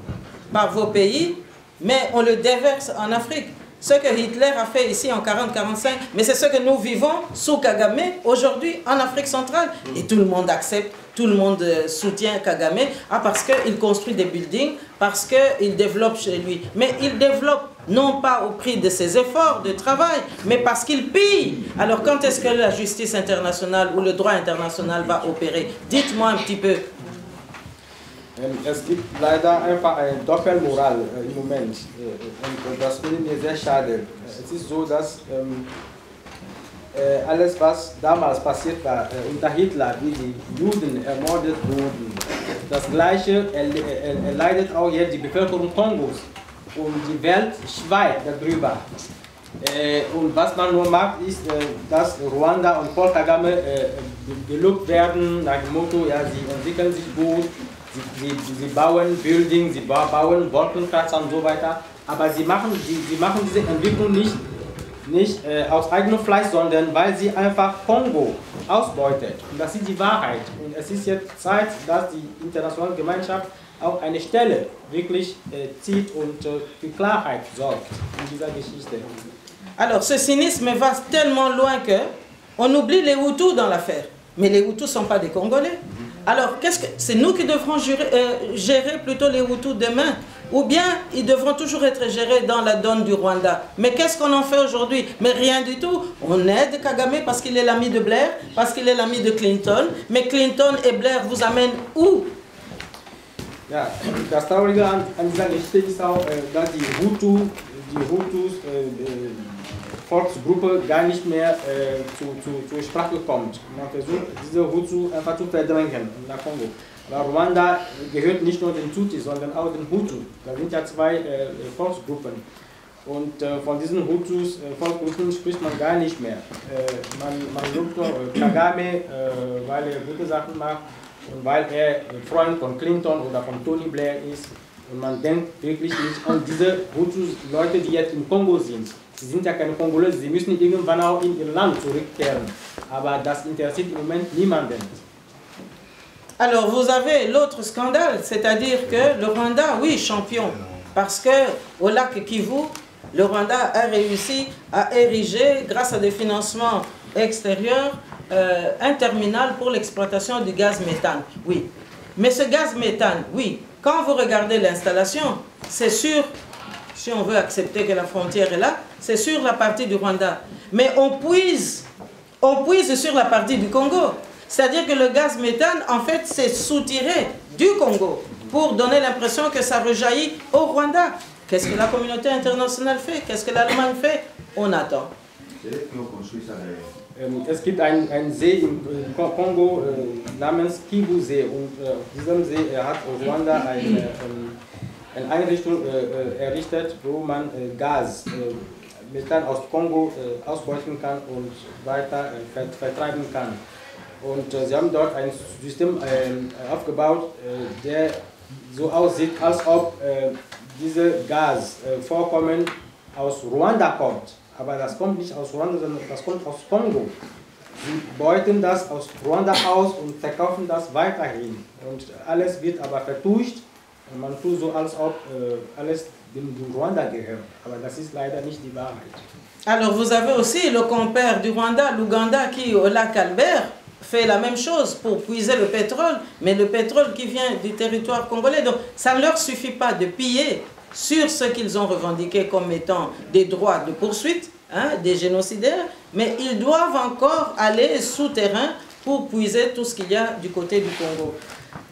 par vos pays, mais on le déverse en Afrique. Ce que Hitler a fait ici en 40-45, mais c'est ce que nous vivons sous Kagame aujourd'hui en Afrique centrale. Et tout le monde accepte, tout le monde soutient Kagame parce qu'il construit des buildings, parce qu'il développe chez lui. Mais il développe non pas au prix de ses efforts de travail, mais parce qu'il pille. Alors quand est-ce que la justice internationale ou le droit international va opérer? Dites-moi un petit peu. Es gibt leider einfach eine Doppelmoral im Moment, und das finde ich sehr schade. Es ist so, dass alles, was damals passiert war unter Hitler, wie die Juden ermordet wurden, das Gleiche erleidet auch jetzt die Bevölkerung Kongos, und die Welt schweigt darüber. Und was man nur macht, ist, dass Ruanda und Paul Kagame gelobt werden nach dem Motto, ja, sie entwickeln sich gut. Sie bauen Buildings, sie bauen Wolkenkratzer und so weiter, aber sie machen diese Entwicklung nicht aus eigenem Fleiß, sondern weil sie einfach Kongo ausbeutet. Und das ist die Wahrheit. Und es ist jetzt Zeit, dass die internationale Gemeinschaft auch eine Stelle wirklich zieht und für Klarheit sorgt in dieser Geschichte. Alors ce cynisme va tellement loin qu'on oublie les Hutus dans l'affaire. Mais les Hutus ne sont pas des Congolais. Alors, c'est nous qui devrons gérer plutôt les Hutus demain, ou bien ils devront toujours être gérés dans la donne du Rwanda. Mais qu'est-ce qu'on en fait aujourd'hui? Mais rien du tout. On aide Kagame parce qu'il est l'ami de Blair, parce qu'il est l'ami de Clinton. Mais Clinton et Blair vous amènent où? Ja, das Traurige an dieser Geschichte ist auch, dass die Hutus Volksgruppe gar nicht mehr zur Sprache kommt. Man versucht, diese Hutu einfach zu verdrängen nach Kongo. Aber Ruanda gehört nicht nur den Tutsi, sondern auch den Hutu. Da sind ja zwei Volksgruppen. Und von diesen Volksgruppen spricht man gar nicht mehr. Man lobt nur Kagame, weil er gute Sachen macht und weil er Freund von Clinton oder von Tony Blair ist. Und man denkt wirklich nicht an diese Hutu-Leute, die jetzt im Kongo sind. Sie sind ja keine Kongolesen, sie müssen irgendwann auch in ihr Land zurückkehren. Aber das interessiert im Moment niemanden. Alors vous avez l'autre scandale, c'est-à-dire que le Rwanda, oui, champion, parce qu'au lac Kivu, le Rwanda a réussi à ériger, grâce à des financements extérieurs, un terminal pour l'exploitation du gaz méthane. Oui. Mais ce gaz méthane, oui, quand vous regardez l'installation, c'est sûr, si on veut accepter que la frontière est là, c'est sur la partie du Rwanda. Mais on puise sur la partie du Congo. C'est-à-dire que le gaz méthane, en fait, c'est soutiré du Congo pour donner l'impression que ça rejaillit au Rwanda. Qu'est-ce que la communauté internationale fait? Qu'est-ce que l'Allemagne fait? On attend. Es gibt einen See im Kongo namens Kivu-See und diesem See hat Ruanda eine Einrichtung errichtet, wo man Gas, Methan aus Kongo ausbeuten kann und weiter vertreiben kann. Und sie haben dort ein System aufgebaut, der so aussieht, als ob diese Gasvorkommen aus Ruanda kommt. Aber das kommt nicht aus Ruanda, sondern das kommt aus Kongo. Sie beuten das aus Ruanda aus und verkaufen das weiterhin. Und alles wird aber vertuscht. Und man tut so, als ob alles dem Ruanda gehört. Aber das ist leider nicht die Wahrheit. Alors vous avez aussi le compère du Rwanda, l'Ouganda, qui au lac Albert fait la même chose pour puiser le pétrole, mais le pétrole qui vient du territoire congolais. Donc ça ne leur suffit pas de piller sur ce qu'ils ont revendiqué comme étant des droits de poursuite, hein, des génocidaires, mais ils doivent encore aller souterrain pour puiser tout ce qu'il y a du côté du Congo.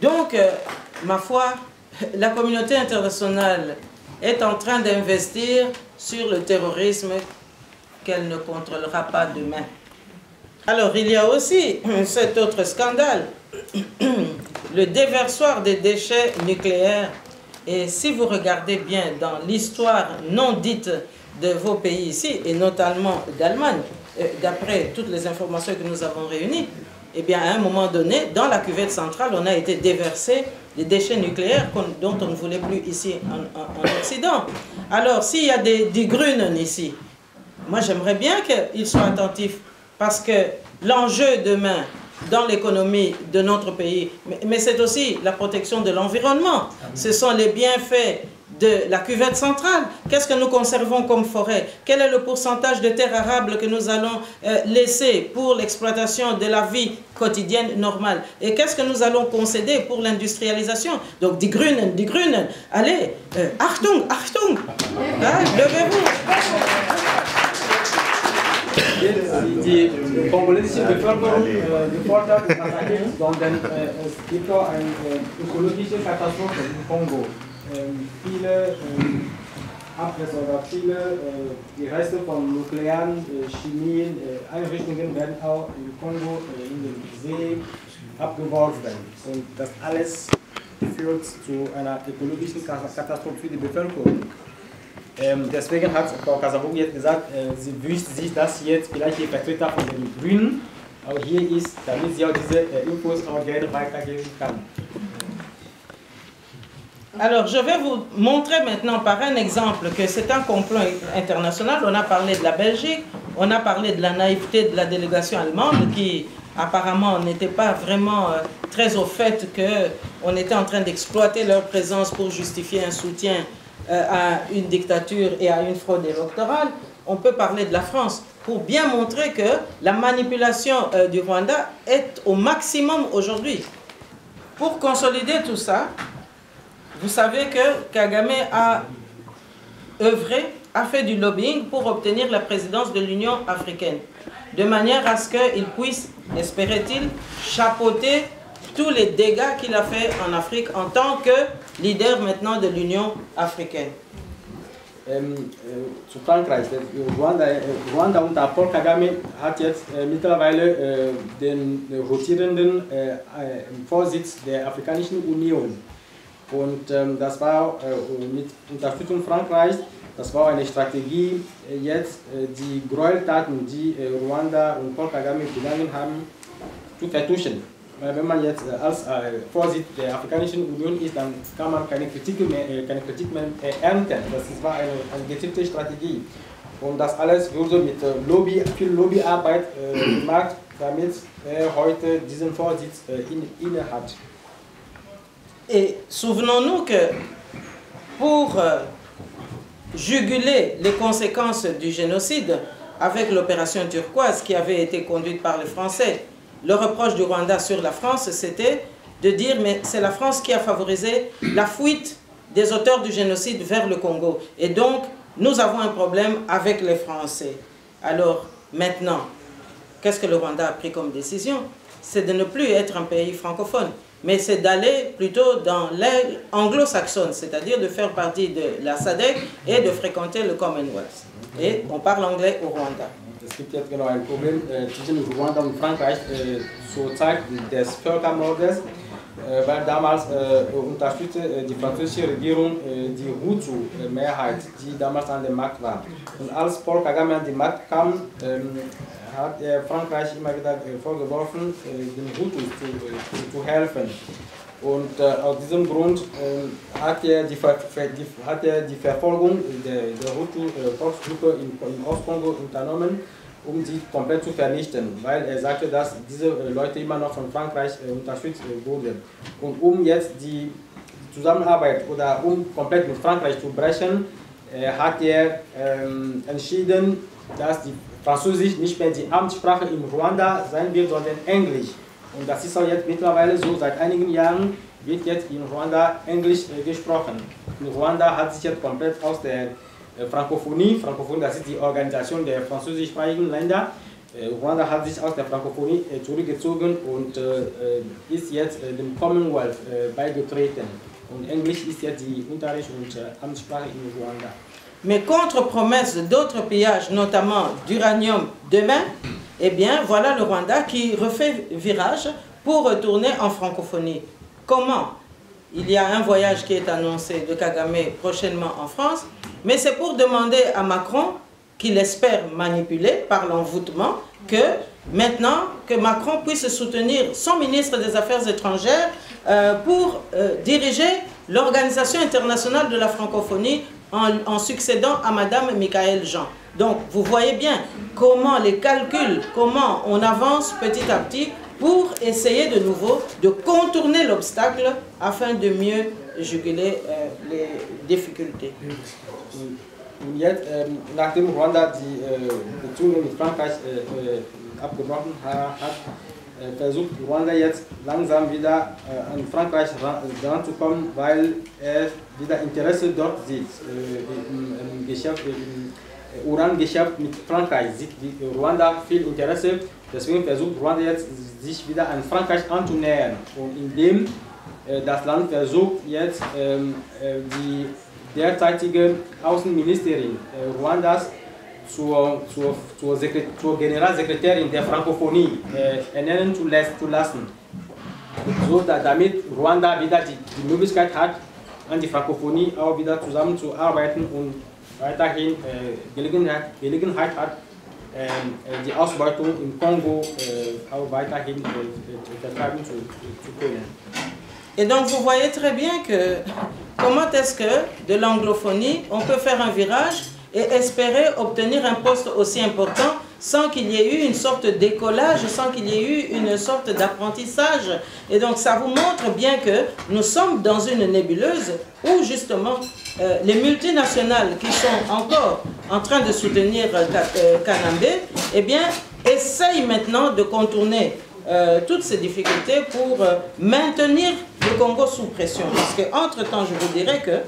Donc, ma foi, la communauté internationale est en train d'investir sur le terrorisme qu'elle ne contrôlera pas demain. Alors, il y a aussi cet autre scandale, le déversoir des déchets nucléaires. Et si vous regardez bien dans l'histoire non dite de vos pays ici, et notamment d'Allemagne, d'après toutes les informations que nous avons réunies, eh bien, à un moment donné, dans la cuvette centrale, on a été déversé des déchets nucléaires dont on ne voulait plus ici en Occident. Alors, s'il y a des Grünen ici, moi j'aimerais bien qu'ils soient attentifs, parce que l'enjeu demain, dans l'économie de notre pays, mais c'est aussi la protection de l'environnement. Ce sont les bienfaits de la cuvette centrale. Qu'est-ce que nous conservons comme forêt? Quel est le pourcentage de terres arables que nous allons laisser pour l'exploitation de la vie quotidienne normale? Et qu'est-ce que nous allons concéder pour l'industrialisation? Donc, die Grünen, allez, Achtung, Achtung, hein, levez-vous. Die kongolesische Bevölkerung gefordert und attackiert, sondern es gibt auch eine ökologische Katastrophe im Kongo. Viele Abwässer oder viele die Reste von nuklearen Chemien, Einrichtungen werden auch im Kongo in den See abgeworfen. Und das alles führt zu einer ökologischen Katastrophe für die Bevölkerung. Deswegen hat Frau Kasavubu jetzt gesagt, sie wünscht sich, dass jetzt vielleicht die Vertreter von den Grünen auch hier ist, damit sie auch diese Infos auch gerne weitergeben kann. Alors, je vais vous montrer maintenant par un exemple que c'est un complot international. On a parlé de la Belgique, on a parlé de la naïveté de la délégation allemande qui apparemment n'était pas vraiment très au fait qu'on était en train d'exploiter leur présence pour justifier un soutien à une dictature et à une fraude électorale. On peut parler de la France pour bien montrer que la manipulation du Rwanda est au maximum aujourd'hui. Pour consolider tout ça, vous savez que Kagame a œuvré, a fait du lobbying pour obtenir la présidence de l'Union africaine, de manière à ce qu'il puisse, espérait-il, chapeauter tous les dégâts qu'il a fait en Afrique en tant que leader maintenant de l'Union africaine. Zu Frankreich, Ruanda unter Paul Kagame hat jetzt mittlerweile den rotierenden Vorsitz der Afrikanischen Union. Und das war mit Unterstützung Frankreichs, das war eine Strategie, jetzt die Gräueltaten, die Ruanda und Paul Kagame begangen haben, zu vertuschen. Weil wenn man jetzt als Vorsitz der Afrikanischen Union ist, dann kann man keine Kritik mehr ernten. Das war eine gezielte Strategie. Und das alles wurde mit viel Lobbyarbeit gemacht, damit er heute diesen Vorsitz inne hat. Et souvenons-nous que pour juguler les conséquences du génocide, avec l'opération turquoise qui avait été conduite par les Français. Le reproche du Rwanda sur la France, c'était de dire mais c'est la France qui a favorisé la fuite des auteurs du génocide vers le Congo. Et donc, nous avons un problème avec les Français. Alors, maintenant, qu'est-ce que le Rwanda a pris comme décision? C'est de ne plus être un pays francophone, mais c'est d'aller plutôt dans l'aile anglo-saxonne, c'est-à-dire de faire partie de la SADC et de fréquenter le Commonwealth. Et on parle anglais au Rwanda. Es gibt jetzt genau ein Problem zwischen Ruanda und Frankreich zur Zeit des Völkermordes, weil damals unterstützte die französische Regierung die Hutu-Mehrheit, die damals an der Macht war. Und als Paul Kagame an die Macht kam, hat Frankreich immer wieder vorgeworfen, den Hutus zu helfen. Und aus diesem Grund hat er die Verfolgung der Hutu-Volksgruppe im Ostkongo unternommen, um sie komplett zu vernichten, weil er sagte, dass diese Leute immer noch von Frankreich unterstützt wurden. Und um jetzt die Zusammenarbeit oder um komplett mit Frankreich zu brechen, hat er entschieden, dass die Französisch nicht mehr die Amtssprache in Ruanda sein wird, sondern Englisch. Und das ist auch jetzt mittlerweile so, seit einigen Jahren wird jetzt in Ruanda Englisch gesprochen. In Ruanda hat sich jetzt komplett aus der Frankophonie, das ist die Organisation der französischsprachigen Länder, Ruanda hat sich aus der Frankophonie zurückgezogen und ist jetzt dem Commonwealth beigetreten. Und Englisch ist jetzt die Unterricht- und Amtssprache in Ruanda. Mais contre promesse d'autres pillages, notamment d'uranium demain, eh bien voilà le Rwanda qui refait virage pour retourner en francophonie. Comment? Il y a un voyage qui est annoncé de Kagame prochainement en France, mais c'est pour demander à Macron, qu'il espère manipuler par l'envoûtement, que maintenant que Macron puisse soutenir son ministre des Affaires étrangères pour diriger l'Organisation internationale de la francophonie en succédant à Madame Michaëlle Jean. Donc vous voyez bien comment les calculs, comment on avance petit à petit pour essayer de nouveau de contourner l'obstacle afin de mieux juguler les difficultés. Und jetzt, nachdem Ruanda die Beziehungen mit Frankreich abgebrochen hat, versucht Ruanda jetzt langsam wieder an Frankreich ranzukommen, weil er wieder Interesse dort sieht. Im Urangeschäft mit Frankreich sieht Ruanda viel Interesse. Deswegen versucht Ruanda jetzt, sich wieder an Frankreich anzunähern. Und indem das Land versucht jetzt die derzeitige Außenministerin Ruandas zur Generalsekretärin der Frankophonie ernennen zu lassen. So, damit Ruanda wieder die Möglichkeit hat, an die Frankophonie auch wieder zusammenzuarbeiten und weiterhin Gelegenheit hat, die Ausbeutung im Kongo auch weiterhin vertreiben zu können. Et donc vous voyez très bien que comment est-ce que de l'anglophonie on peut faire un virage et espérer obtenir un poste aussi important sans qu'il y ait eu une sorte de décollage, sans qu'il y ait eu une sorte d'apprentissage. Et donc ça vous montre bien que nous sommes dans une nébuleuse où justement les multinationales qui sont encore en train de soutenir Kanambe, eh bien, essayent maintenant de contourner toutes ces difficultés pour maintenir le Congo sous pression. Parce qu'entre-temps, je vous dirais que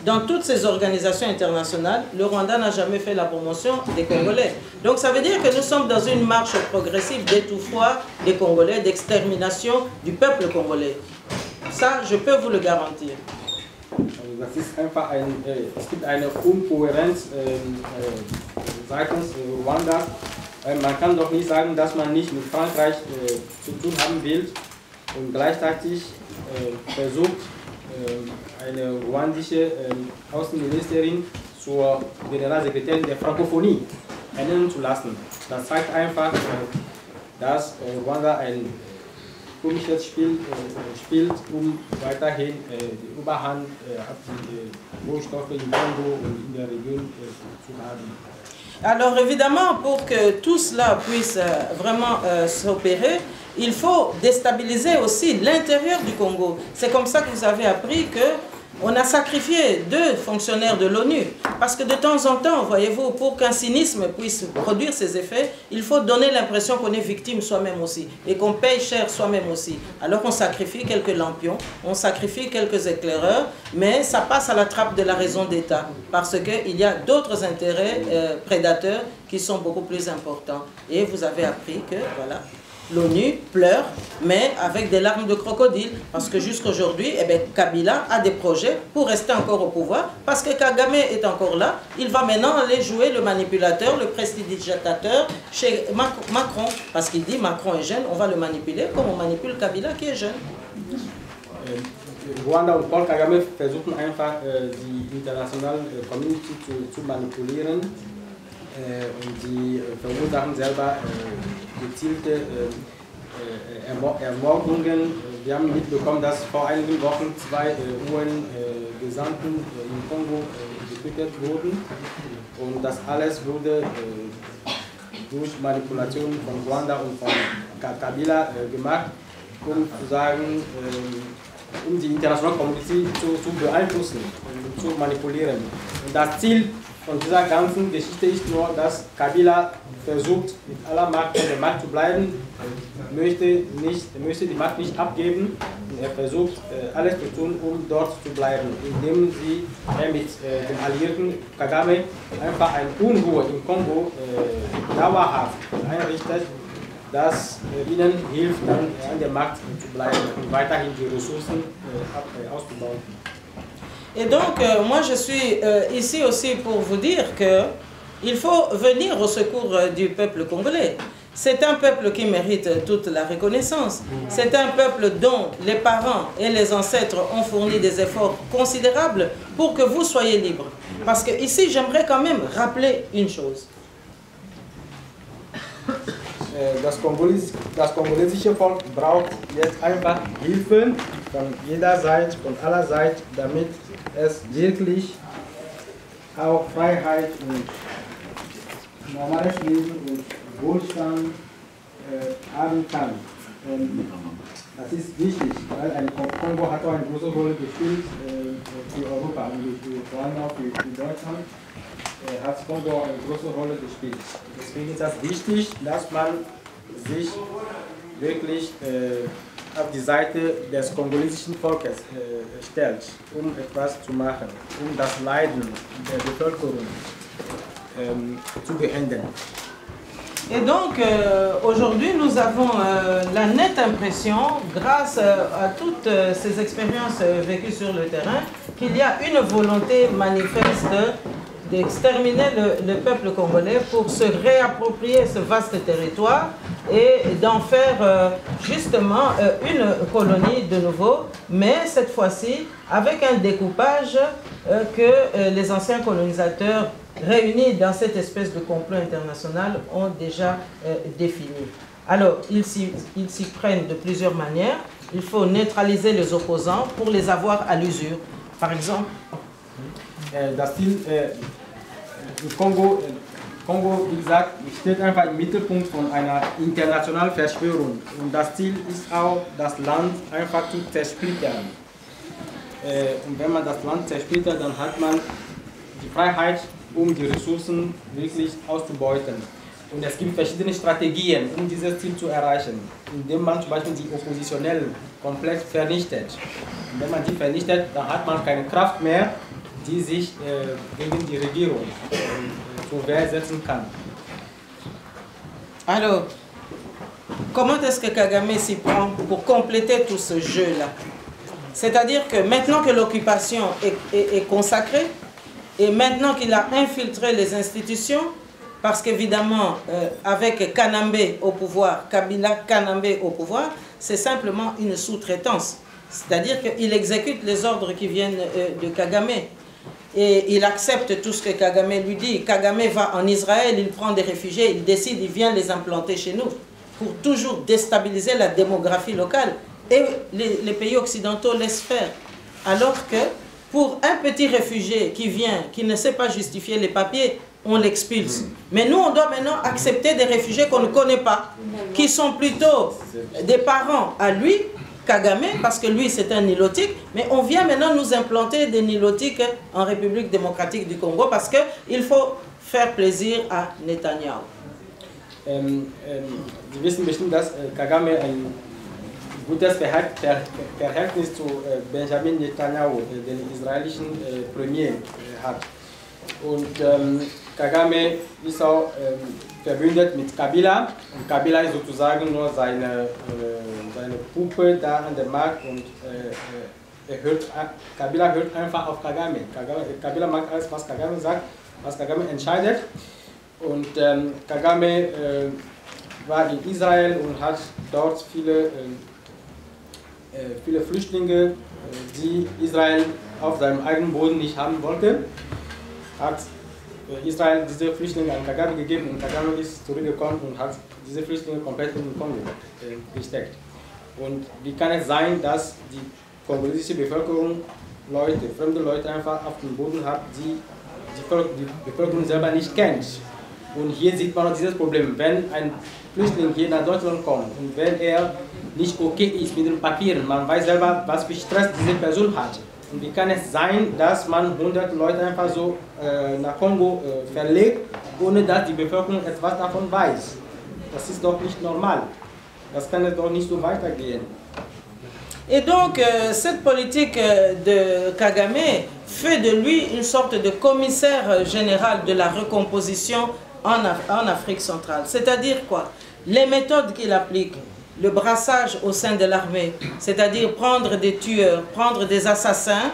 dans toutes ces organisations internationales, le Rwanda n'a jamais fait la promotion des Congolais. Donc ça veut dire que nous sommes dans une marche progressive d'étouffoir des Congolais, d'extermination du peuple congolais. Ça, je peux vous le garantir. Das ist einfach es gibt eine Unkohärenz seitens Ruandas. Man kann doch nicht sagen, dass man nicht mit Frankreich zu tun haben will und gleichzeitig versucht, eine ruandische Außenministerin zur Generalsekretärin der Frankophonie ernennen zu lassen. Das zeigt einfach, dass Ruanda ein Kummischwitz spielt, um weiterhin die Überhand auf die Rohstoffe im Kongo und in der Region zu haben. Alors évidemment, pour que tout cela puisse vraiment s'opérer, il faut déstabiliser aussi l'intérieur du Congo. C'est comme ça que vous avez appris que On a sacrifié 2 fonctionnaires de l'ONU. Parce que de temps en temps, voyez-vous, pour qu'un cynisme puisse produire ses effets, il faut donner l'impression qu'on est victime soi-même aussi. Et qu'on paye cher soi-même aussi. Alors on sacrifie quelques lampions, on sacrifie quelques éclaireurs, mais ça passe à la trappe de la raison d'État. Parce qu'il y a d'autres intérêts prédateurs qui sont beaucoup plus importants. Et vous avez appris que, voilà, l'ONU pleure, mais avec des larmes de crocodile. Parce que jusqu'aujourd'hui, eh bien, Kabila a des projets pour rester encore au pouvoir. Parce que Kagame est encore là. Il va maintenant aller jouer le manipulateur, le prestidigitateur chez Macron. Parce qu'il dit Macron est jeune, on va le manipuler comme on manipule Kabila qui est jeune. Rwanda und Paul Kagame versuchen einfach die internationale Community zu manipulieren und die verursachen selber gezielte Ermordungen. Wir haben mitbekommen, dass vor einigen Wochen 2 UN-Gesandten im Kongo getötet wurden und das alles wurde durch Manipulationen von Rwanda und von Kabila gemacht, um zu sagen, um die internationale Community zu beeinflussen und zu manipulieren. Und das Ziel von dieser ganzen Geschichte ist nur, dass Kabila versucht, mit aller Macht an der Macht zu bleiben, möchte die Macht nicht abgeben und er versucht, alles zu tun, um dort zu bleiben, indem er mit dem Alliierten Kagame einfach eine Unruhe im Kongo dauerhaft einrichtet, das ihnen hilft, dann an der Macht zu bleiben und weiterhin die Ressourcen auszubauen. Et donc, moi je suis ici aussi pour vous dire qu'il faut venir au secours du peuple congolais. C'est un peuple qui mérite toute la reconnaissance. C'est un peuple dont les parents et les ancêtres ont fourni des efforts considérables pour que vous soyez libres. Parce que ici, j'aimerais quand même rappeler une chose. Das kongolesische Volk braucht jetzt einfach Hilfe von jeder Seite, von aller Seite, damit es wirklich auch Freiheit und normales Leben und Wohlstand haben kann. Und das ist wichtig, weil Kongo hat auch eine große Rolle gespielt für Europa und vor allem auch für Deutschland. Hat Kongo eine große Rolle gespielt. Deswegen ist das wichtig, dass man sich wirklich auf die Seite des kongolesischen Volkes stellt, um etwas zu machen, um das Leiden der Bevölkerung zu beenden. Et donc, aujourd'hui, nous avons la nette impression, grâce à toutes ces expériences vécues sur le terrain, qu'il y a une volonté manifeste d'exterminer le peuple congolais pour se réapproprier ce vaste territoire et d'en faire justement une colonie de nouveau, mais cette fois-ci avec un découpage que les anciens colonisateurs réunis dans cette espèce de complot international ont déjà défini. Alors, ils s'y prennent de plusieurs manières. Il faut neutraliser les opposants pour les avoir à l'usure. Par exemple, das Ziel im Kongo, wie gesagt, steht einfach im Mittelpunkt von einer internationalen Verschwörung. Und das Ziel ist auch, das Land einfach zu zersplittern. Und wenn man das Land zersplittert, dann hat man die Freiheit, um die Ressourcen wirklich auszubeuten. Und es gibt verschiedene Strategien, um dieses Ziel zu erreichen, indem man zum Beispiel die Oppositionellen komplett vernichtet. Und wenn man die vernichtet, dann hat man keine Kraft mehr, die sich gegen die Regierung zur Wehr setzen kann. Alors, comment est-ce que Kagame s'y prend pour compléter tout ce jeu-là? C'est-à-dire que maintenant que l'occupation est consacrée, et maintenant qu'il a infiltré les institutions, parce qu'évidemment, avec Kanambe au pouvoir, Kabila Kanambe au pouvoir, c'est simplement une sous-traitance. C'est-à-dire qu'il exécute les ordres qui viennent de Kagame. Et il accepte tout ce que Kagame lui dit. Kagame va en Israël, il prend des réfugiés, il décide, il vient les implanter chez nous pour toujours déstabiliser la démographie locale. Et les pays occidentaux laissent faire. Alors que pour un petit réfugié qui vient, qui ne sait pas justifier les papiers, on l'expulse. Mais nous, on doit maintenant accepter des réfugiés qu'on ne connaît pas, qui sont plutôt des parents à lui, Kagame, parce que lui c'est un nilotique, mais on vient maintenant nous implanter des nilotiques en République démocratique du Congo parce qu'il faut faire plaisir à Netanyahu. Sie wissen bestimmt, dass Kagame ein gutes Verhältnis zu Benjamin Netanyahu, dem israelischen Premier, hat. Und Kagame ist auch verbündet mit Kabila. Und Kabila ist sozusagen nur seine Puppe da an der Macht und Kabila hört einfach auf Kagame. Kabila macht alles, was Kagame sagt, was Kagame entscheidet. Und Kagame war in Israel und hat dort viele Flüchtlinge, die Israel auf seinem eigenen Boden nicht haben wollte, hat Israel diese Flüchtlinge an Kagame gegeben und Kagame ist zurückgekommen und hat diese Flüchtlinge komplett in den Kongo gesteckt. Und wie kann es sein, dass die kongolesische Bevölkerung fremde Leute einfach auf dem Boden hat, die die Bevölkerung selber nicht kennt? Und hier sieht man auch dieses Problem, wenn ein Flüchtling hier nach Deutschland kommt und wenn er nicht okay ist mit den Papieren, man weiß selber, was für Stress diese Person hat. Und wie kann es sein, dass man 100 Leute einfach so nach Kongo verlegt, ohne dass die Bevölkerung etwas davon weiß? Das ist doch nicht normal. Das kann doch nicht so weitergehen. Et donc, cette politique de Kagame fait de lui une sorte de commissaire général de la recomposition en Afrique centrale. C'est-à-dire quoi? Les méthodes qu'il applique, le brassage au sein de l'armée, c'est-à-dire prendre des tueurs, prendre des assassins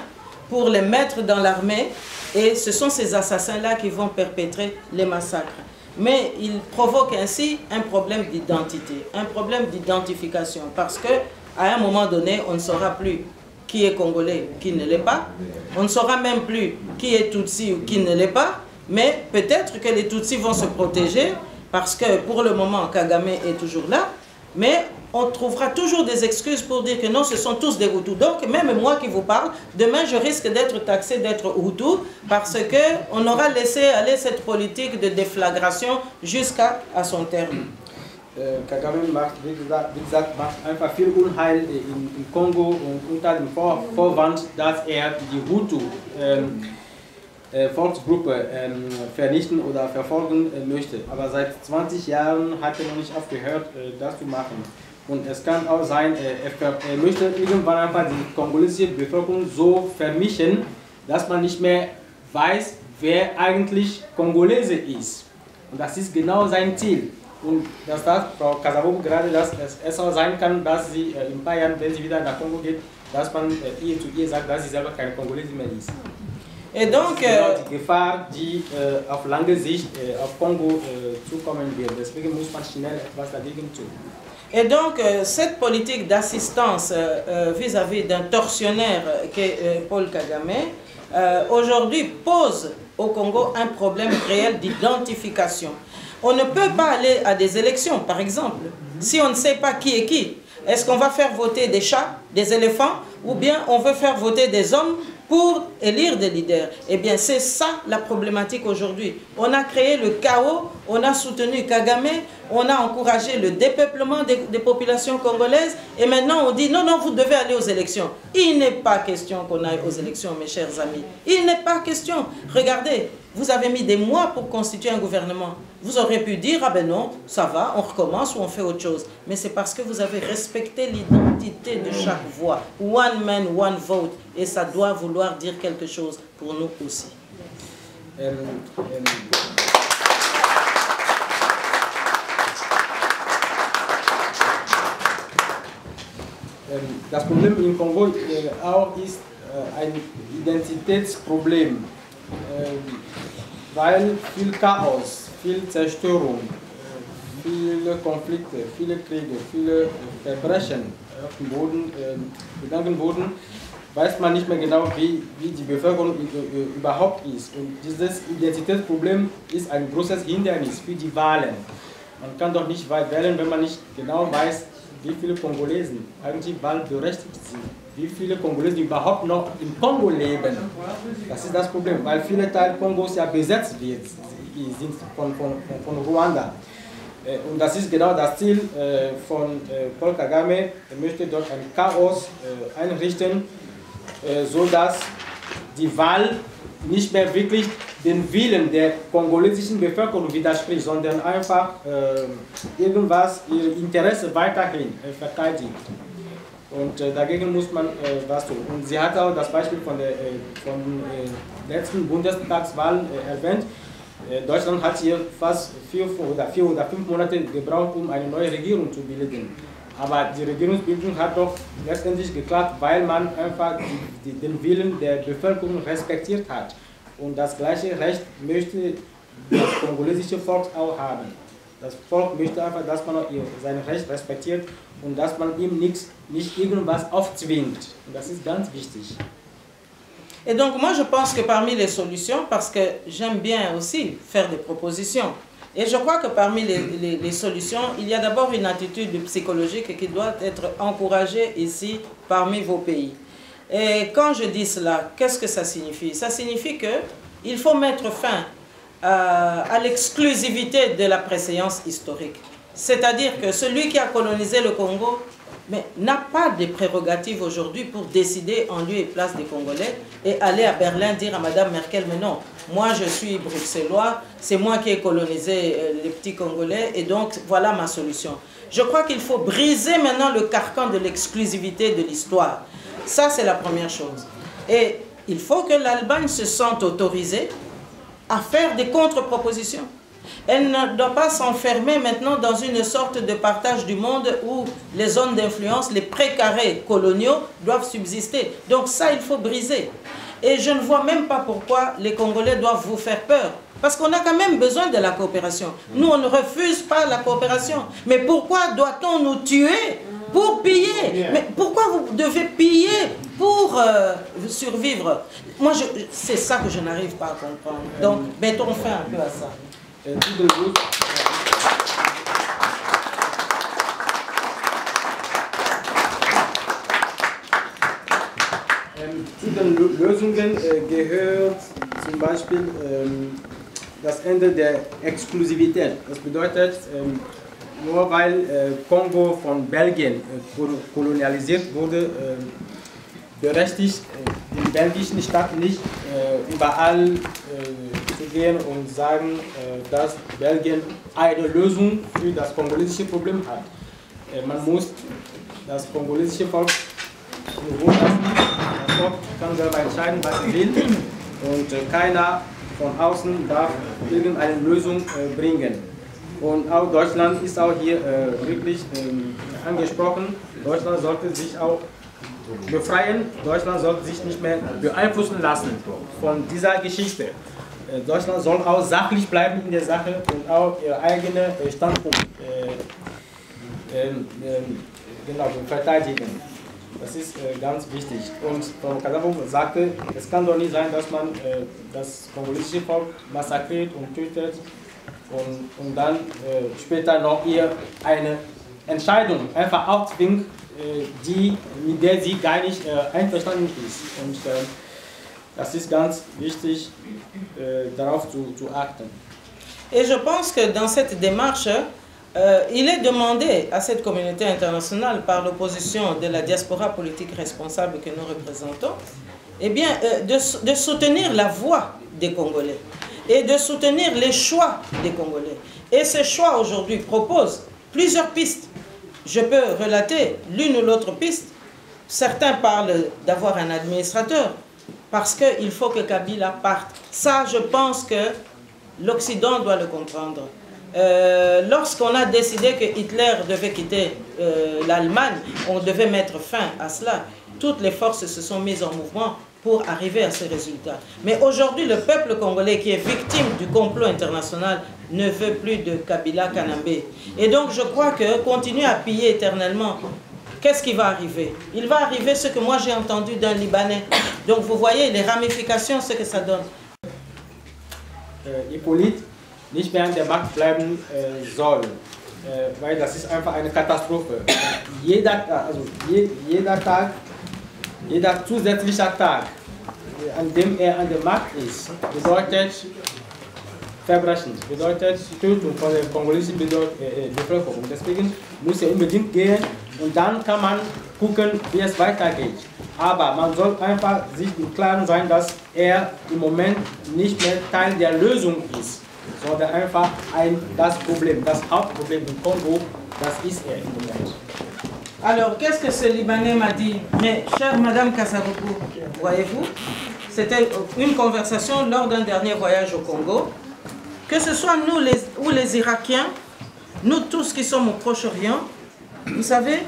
pour les mettre dans l'armée, et ce sont ces assassins-là qui vont perpétrer les massacres. Mais il provoque ainsi un problème d'identité, un problème d'identification, parce que à un moment donné, on ne saura plus qui est congolais, qui ne l'est pas. On ne saura même plus qui est Tutsi ou qui ne l'est pas. Mais peut-être que les Tutsis vont se protéger parce que pour le moment, Kagame est toujours là. Mais on trouvera toujours des excuses pour dire que non, ce sont tous des Hutus. Donc même moi qui vous parle, demain je risque d'être taxé d'être Hutu parce qu'on aura laissé aller cette politique de déflagration jusqu'à son terme. Kagame macht, wie gesagt, einfach viel Unheil im Kongo und unter dem Vorwand, dass die Hutu Volksgruppe vernichten oder verfolgen möchte. Aber seit 20 Jahren hat er noch nicht aufgehört, das zu machen. Und es kann auch sein, er möchte irgendwann einfach die kongolesische Bevölkerung so vermischen, dass man nicht mehr weiß, wer eigentlich Kongolese ist. Und das ist genau sein Ziel. Und das sagt Frau Kasavubu gerade, dass es auch sein kann, dass sie in ein paar Jahren, wenn sie wieder nach Kongo geht, dass man ihr zu ihr sagt, dass sie selber keine Kongolese mehr ist. Et donc, die Gefahr, die auf lange Sicht auf Kongo zukommen wird. Deswegen muss man schnell etwas dagegen tun. Et donc, cette politique d'assistance vis-à-vis d'un tortionnaire qu'est Paul Kagame, aujourd'hui pose au Congo un problème réel d'identification. On ne peut pas aller à des élections, par exemple, si on ne sait pas qui est qui. Est-ce qu'on va faire voter des chats, des éléphants, ou bien on veut faire voter des hommes pour élire des leaders? Eh bien, c'est ça la problématique aujourd'hui. On a créé le chaos, on a soutenu Kagame, on a encouragé le dépeuplement des populations congolaises, et maintenant on dit non, non, vous devez aller aux élections. Il n'est pas question qu'on aille aux élections, mes chers amis. Il n'est pas question. Regardez, vous avez mis des mois pour constituer un gouvernement. Vous aurez pu dire, ah ben non, ça va, on recommence ou on fait autre chose. Mais c'est parce que vous avez respecté l'identité de chaque voix. One man, one vote. Et ça doit vouloir dire quelque chose pour nous aussi. Das Problem im Kongo auch ist ein Identitätsproblem, weil viel Chaos, viel Zerstörung, viele Konflikte, viele Kriege, viele Verbrechen auf dem Boden begangen wurden, weiß man nicht mehr genau, wie die Bevölkerung überhaupt ist. Und dieses Identitätsproblem ist ein großes Hindernis für die Wahlen. Man kann doch nicht wählen, wenn man nicht genau weiß, wie viele Kongolesen eigentlich wahlberechtigt sind. Wie viele Kongolesen überhaupt noch im Kongo leben. Das ist das Problem, weil viele Teile Kongos ja besetzt sind von Ruanda. Und das ist genau das Ziel von Paul Kagame. Er möchte dort ein Chaos einrichten, sodass die Wahl nicht mehr wirklich den Willen der kongolesischen Bevölkerung widerspricht, sondern einfach irgendwas, ihre Interesse weiterhin verteidigt. Und dagegen muss man was tun. Und sie hat auch das Beispiel von der letzten Bundestagswahl erwähnt. Deutschland hat hier fast 4 oder 5 Monate gebraucht, um eine neue Regierung zu bilden. Aber die Regierungsbildung hat doch letztendlich geklappt, weil man einfach den Willen der Bevölkerung respektiert hat. Und das gleiche Recht möchte das kongolesische Volk auch haben. Das Volk möchte einfach, dass man sein Recht respektiert und dass man ihm nicht irgendwas aufzwingt. Und das ist ganz wichtig. Et donc moi je pense que parmi les solutions, parce que j'aime bien aussi faire des propositions, et je crois que parmi les solutions, il y a d'abord une attitude psychologique qui doit être encouragée ici parmi vos pays. Et quand je dis cela, qu'est-ce que ça signifie? Ça signifie qu'il faut mettre fin à l'exclusivité de la préséance historique. C'est-à-dire que celui qui a colonisé le Congo n'a pas de prérogatives aujourd'hui pour décider en lieu et place des Congolais et aller à Berlin dire à Madame Merkel, mais non, moi je suis bruxellois, c'est moi qui ai colonisé les petits Congolais et donc voilà ma solution. Je crois qu'il faut briser maintenant le carcan de l'exclusivité de l'histoire. Ça c'est la première chose. Et il faut que l'Allemagne se sente autorisée à faire des contre-propositions. Elle ne doit pas s'enfermer maintenant dans une sorte de partage du monde où les zones d'influence, les précarés coloniaux doivent subsister. Donc ça, il faut briser. Et je ne vois même pas pourquoi les Congolais doivent vous faire peur. Parce qu'on a quand même besoin de la coopération. Nous, on ne refuse pas la coopération. Mais pourquoi doit-on nous tuer pour piller? Mais pourquoi vous devez piller pour survivre? Moi, c'est ça que je n'arrive pas à comprendre. Donc, mettons fin un peu à ça. Zu den Lösungen gehört zum Beispiel das Ende der Exklusivität. Das bedeutet, nur weil Kongo von Belgien kolonialisiert wurde, berechtigt den belgischen Staat nicht überall zu gehen und sagen, dass Belgien eine Lösung für das kongolesische Problem hat. Man muss das kongolesische Volk in Ruhe lassen. Das Volk kann selber entscheiden, was es will, und keiner von außen darf irgendeine Lösung bringen. Und auch Deutschland ist auch hier wirklich angesprochen. Deutschland sollte sich auch befreien. Deutschland sollte sich nicht mehr beeinflussen lassen von dieser Geschichte. Deutschland soll auch sachlich bleiben in der Sache und auch ihr eigener Standpunkt verteidigen. Das ist ganz wichtig. Und Frau Kasavou sagte, es kann doch nicht sein, dass man das kongolesische Volk massakriert und tötet und dann später noch ihr eine Entscheidung einfach aufzwingt, mit der sie gar nicht einverstanden ist. Und das ist ganz wichtig, darauf zu achten. Et je pense que dans cette démarche, il est demandé à cette communauté internationale par l'opposition de la diaspora politique responsable que nous représentons, eh bien, de soutenir la voix des Congolais et de soutenir les choix des Congolais. Et ces choix aujourd'hui proposent plusieurs pistes. Je peux relater l'une ou l'autre piste. Certains parlent d'avoir un administrateur parce qu'il faut que Kabila parte. Ça, je pense que l'Occident doit le comprendre. Lorsqu'on a décidé que Hitler devait quitter l'Allemagne, on devait mettre fin à cela. Toutes les forces se sont mises en mouvement pour arriver à ce résultat. Mais aujourd'hui, le peuple congolais qui est victime du complot international ne veut plus de Kabila Kanambe. Et donc je crois que continuer à piller éternellement, qu'est-ce qui va arriver? Il va arriver ce que moi j'ai entendu d'un Libanais. Donc vous voyez les ramifications, ce que ça donne. Hippolyte nicht mehr an der Macht bleiben soll, weil das ist einfach eine Katastrophe. Jeder Tag, jeder zusätzliche Tag, an dem er an der Macht ist, bedeutet Verbrechen, bedeutet Tötung von der kongolesischen Bevölkerung. Deswegen muss er unbedingt gehen und dann kann man gucken, wie es weitergeht. Aber man soll einfach sich im Klaren sein, dass er im Moment nicht mehr Teil der Lösung ist, sondern einfach das Hauptproblem im Kongo, das ist er im Moment. Alors, qu'est-ce que ce Libanais m'a dit? Mais, chère Madame Kasavubu, voyez-vous, c'était une conversation lors d'un dernier voyage au Congo. Que ce soit nous ou les Irakiens, nous tous qui sommes au Proche-Orient, vous savez,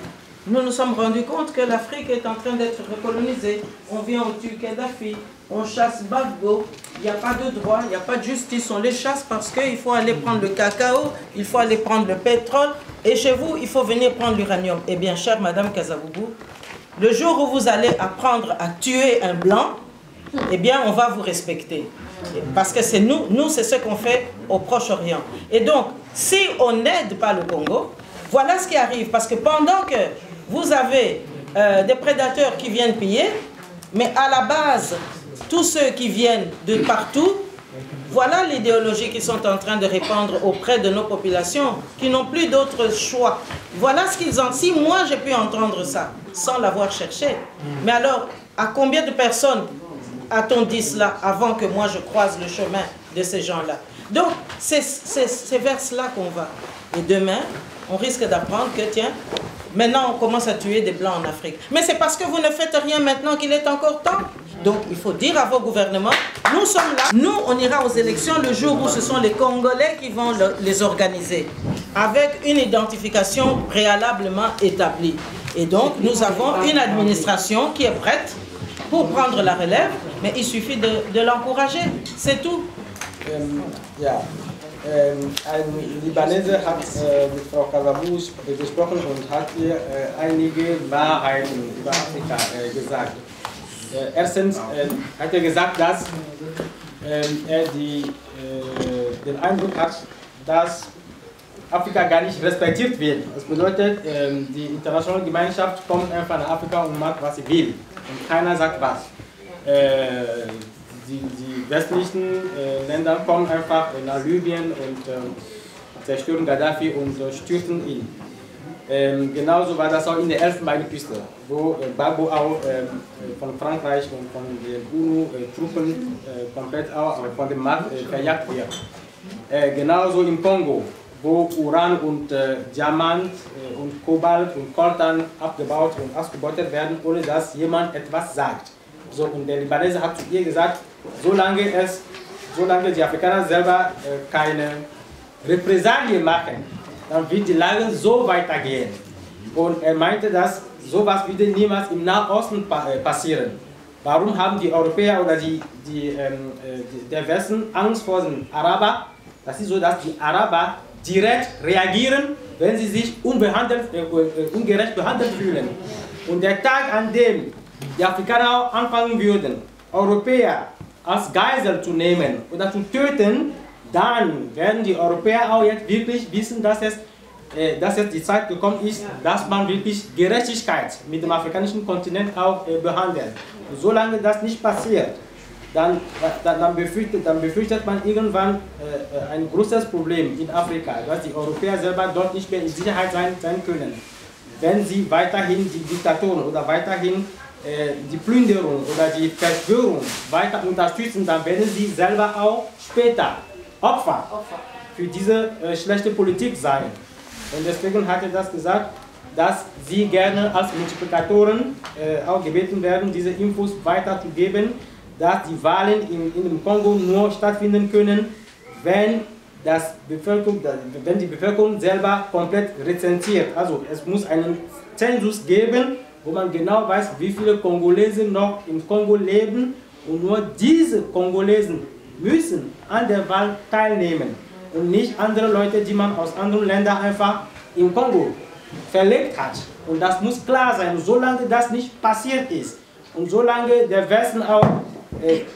nous nous sommes rendus compte que l'Afrique est en train d'être recolonisée. On vient au Kadhafi, on chasse Bagbo, il n'y a pas de droit, il n'y a pas de justice, on les chasse parce qu'il faut aller prendre le cacao, il faut aller prendre le pétrole, et chez vous, il faut venir prendre l'uranium. Eh bien, chère Madame Kasavubu, le jour où vous allez apprendre à tuer un blanc, eh bien, on va vous respecter. Parce que c'est nous c'est ce qu'on fait au Proche-Orient. Et donc, si on n'aide pas le Congo, voilà ce qui arrive. Parce que pendant que vous avez des prédateurs qui viennent piller, mais à la base, tous ceux qui viennent de partout, voilà l'idéologie qu'ils sont en train de répandre auprès de nos populations, qui n'ont plus d'autre choix. Voilà ce qu'ils ont. Si moi j'ai pu entendre ça, sans l'avoir cherché, mais alors, à combien de personnes a-t-on dit cela avant que moi je croise le chemin de ces gens-là? Donc, c'est vers cela qu'on va. Et demain, on risque d'apprendre que, tiens, maintenant on commence à tuer des Blancs en Afrique. Mais c'est parce que vous ne faites rien maintenant qu'il est encore temps. Donc, il faut dire à vos gouvernements, nous sommes là. Nous, on ira aux élections le jour où ce sont les Congolais qui vont les organiser, avec une identification préalablement établie. Et donc, nous avons une administration qui est prête pour prendre la relève, mais il suffit de l'encourager, c'est tout. Ein Libanese hat mit Frau Kasavubu gesprochen und hat ihr einige Wahrheiten über Afrika gesagt. Erstens hat er gesagt, dass er den Eindruck hat, dass Afrika gar nicht respektiert wird. Das bedeutet, die internationale Gemeinschaft kommt einfach nach Afrika und macht, was sie will. Und keiner sagt was. Die westlichen Länder kommen einfach nach Libyen und zerstören Gaddafi und stürzen ihn. Genauso war das auch in der Elfenbeinküste, wo Bagbo auch von Frankreich und von den UNO-Truppen komplett auch von dem Markt verjagt wird. Genauso im Kongo, wo Uran und Diamant und Kobalt und Coltan abgebaut und ausgebeutet werden, ohne dass jemand etwas sagt. So, und der Libanese hat zu ihr gesagt, solange die Afrikaner selber keine Repressalien machen, dann wird die Lage so weitergehen. Und er meinte, dass sowas würde niemals im Nahen Osten passieren. Warum haben die Europäer oder der Westen Angst vor den Arabern? Das ist so, dass die Araber direkt reagieren, wenn sie sich ungerecht behandelt fühlen. Und der Tag, an dem die Afrikaner anfangen würden, Europäer als Geisel zu nehmen oder zu töten, dann werden die Europäer auch jetzt wirklich wissen, dass jetzt die Zeit gekommen ist, dass man wirklich Gerechtigkeit mit dem afrikanischen Kontinent auch behandelt. Und solange das nicht passiert, dann befürchtet man irgendwann ein großes Problem in Afrika, dass die Europäer selber dort nicht mehr in Sicherheit sein können. Wenn sie weiterhin die Diktatoren oder weiterhin die Plünderung oder die Verschwörung weiter unterstützen, dann werden sie selber auch später Opfer für diese schlechte Politik sein. Und deswegen hat er das gesagt, dass sie gerne als Multiplikatoren auch gebeten werden, diese Infos weiterzugeben, dass die Wahlen in dem Kongo nur stattfinden können, wenn die Bevölkerung selber komplett rezensiert. Also es muss einen Zensus geben, wo man genau weiß, wie viele Kongolesen noch im Kongo leben, und nur diese Kongolesen müssen an der Wahl teilnehmen und nicht andere Leute, die man aus anderen Ländern einfach im Kongo verlegt hat. Und das muss klar sein. Und solange das nicht passiert ist und solange der Westen auch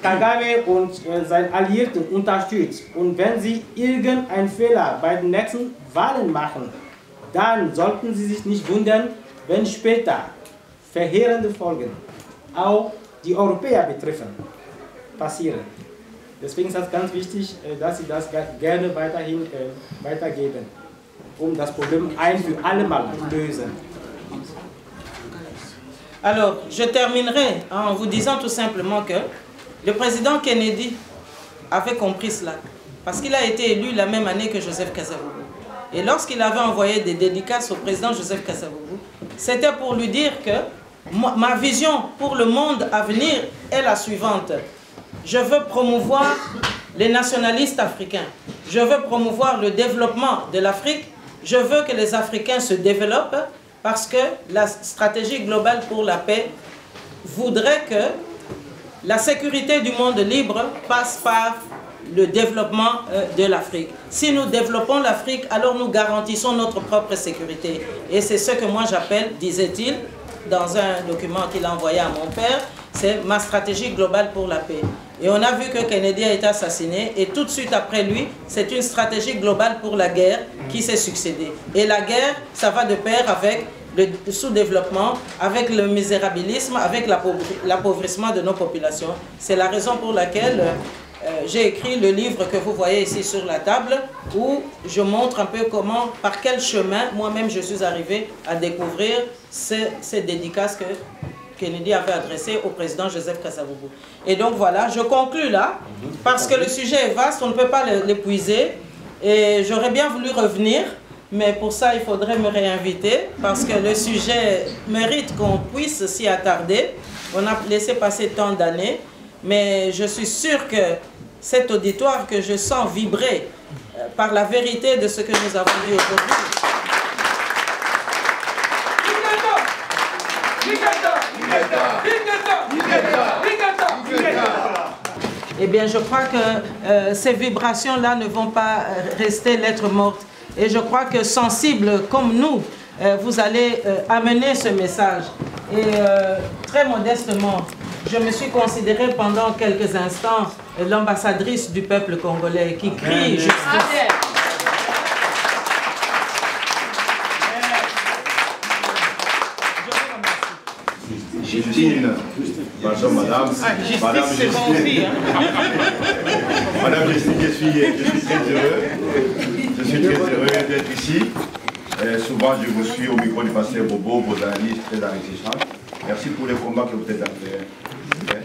Kagame und seine Alliierten unterstützt, und wenn sie irgendeinen Fehler bei den nächsten Wahlen machen, dann sollten sie sich nicht wundern, wenn später verheerende Folgen, auch die Europäer betreffen, passieren. Deswegen ist es ganz wichtig, dass Sie das gerne weiterhin weitergeben, das Problem ein für alle Mal zu lösen. Alors, je terminerai en vous disant tout simplement que le président Kennedy avait compris cela, parce qu'il a été élu la même année que Joseph Kasavubu. Et lorsqu'il avait envoyé des dédicaces au président Joseph Kasavubu, c'était pour lui dire que ma vision pour le monde à venir est la suivante. Je veux promouvoir les nationalistes africains. Je veux promouvoir le développement de l'Afrique. Je veux que les Africains se développent parce que la stratégie globale pour la paix voudrait que la sécurité du monde libre passe par le développement de l'Afrique. Si nous développons l'Afrique, alors nous garantissons notre propre sécurité. Et c'est ce que moi j'appelle, disait-il, dans un document qu'il a envoyé à mon père, c'est ma stratégie globale pour la paix. Et on a vu que Kennedy a été assassiné et tout de suite après lui, c'est une stratégie globale pour la guerre qui s'est succédée. Et la guerre, ça va de pair avec le sous-développement, avec le misérabilisme, avec l'appauvrissement de nos populations. C'est la raison pour laquelle j'ai écrit le livre que vous voyez ici sur la table, où je montre un peu comment, par quel chemin, moi-même je suis arrivé à découvrir ces dédicaces que Kennedy avait adressées au président Joseph Kasavubu. Et donc voilà, je conclus là, parce que le sujet est vaste, on ne peut pas l'épuiser, et j'aurais bien voulu revenir, mais pour ça il faudrait me réinviter, parce que le sujet mérite qu'on puisse s'y attarder. On a laissé passer tant d'années, mais je suis sûre que cet auditoire que je sens vibrer par la vérité de ce que nous avons dit aujourd'hui. Eh bien, je crois que ces vibrations-là ne vont pas rester lettres mortes. Et je crois que sensibles comme nous, vous allez amener ce message. Et très modestement, je me suis considérée pendant quelques instants l'ambassadrice du peuple congolais qui crie justice. Justine, bonjour madame. Madame Justine. Madame Justine, je suis très heureux. Je suis très heureux d'être ici. Souvent, je vous suis au micro du pasteur Bobo, vos analyses très enrichissantes. Merci pour les combats que vous êtes en train.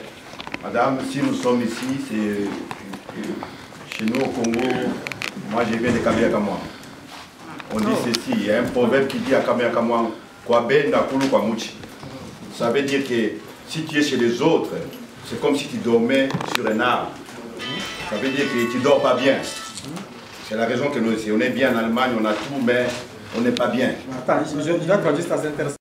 Madame, si nous sommes ici, c'est chez nous au Congo. Moi, je viens de Kameyakamwa. On dit ceci, il y a un proverbe qui dit à Kameyakamwa, Kwabe Nakulu Kwamuchi. Ça veut dire que si tu es chez les autres, c'est comme si tu dormais sur un arbre. Ça veut dire que tu ne dors pas bien. C'est la raison que nous, on est bien en Allemagne, on a tout, mais on n'est pas bien. Attends, je dois traduire, c'est intéressant.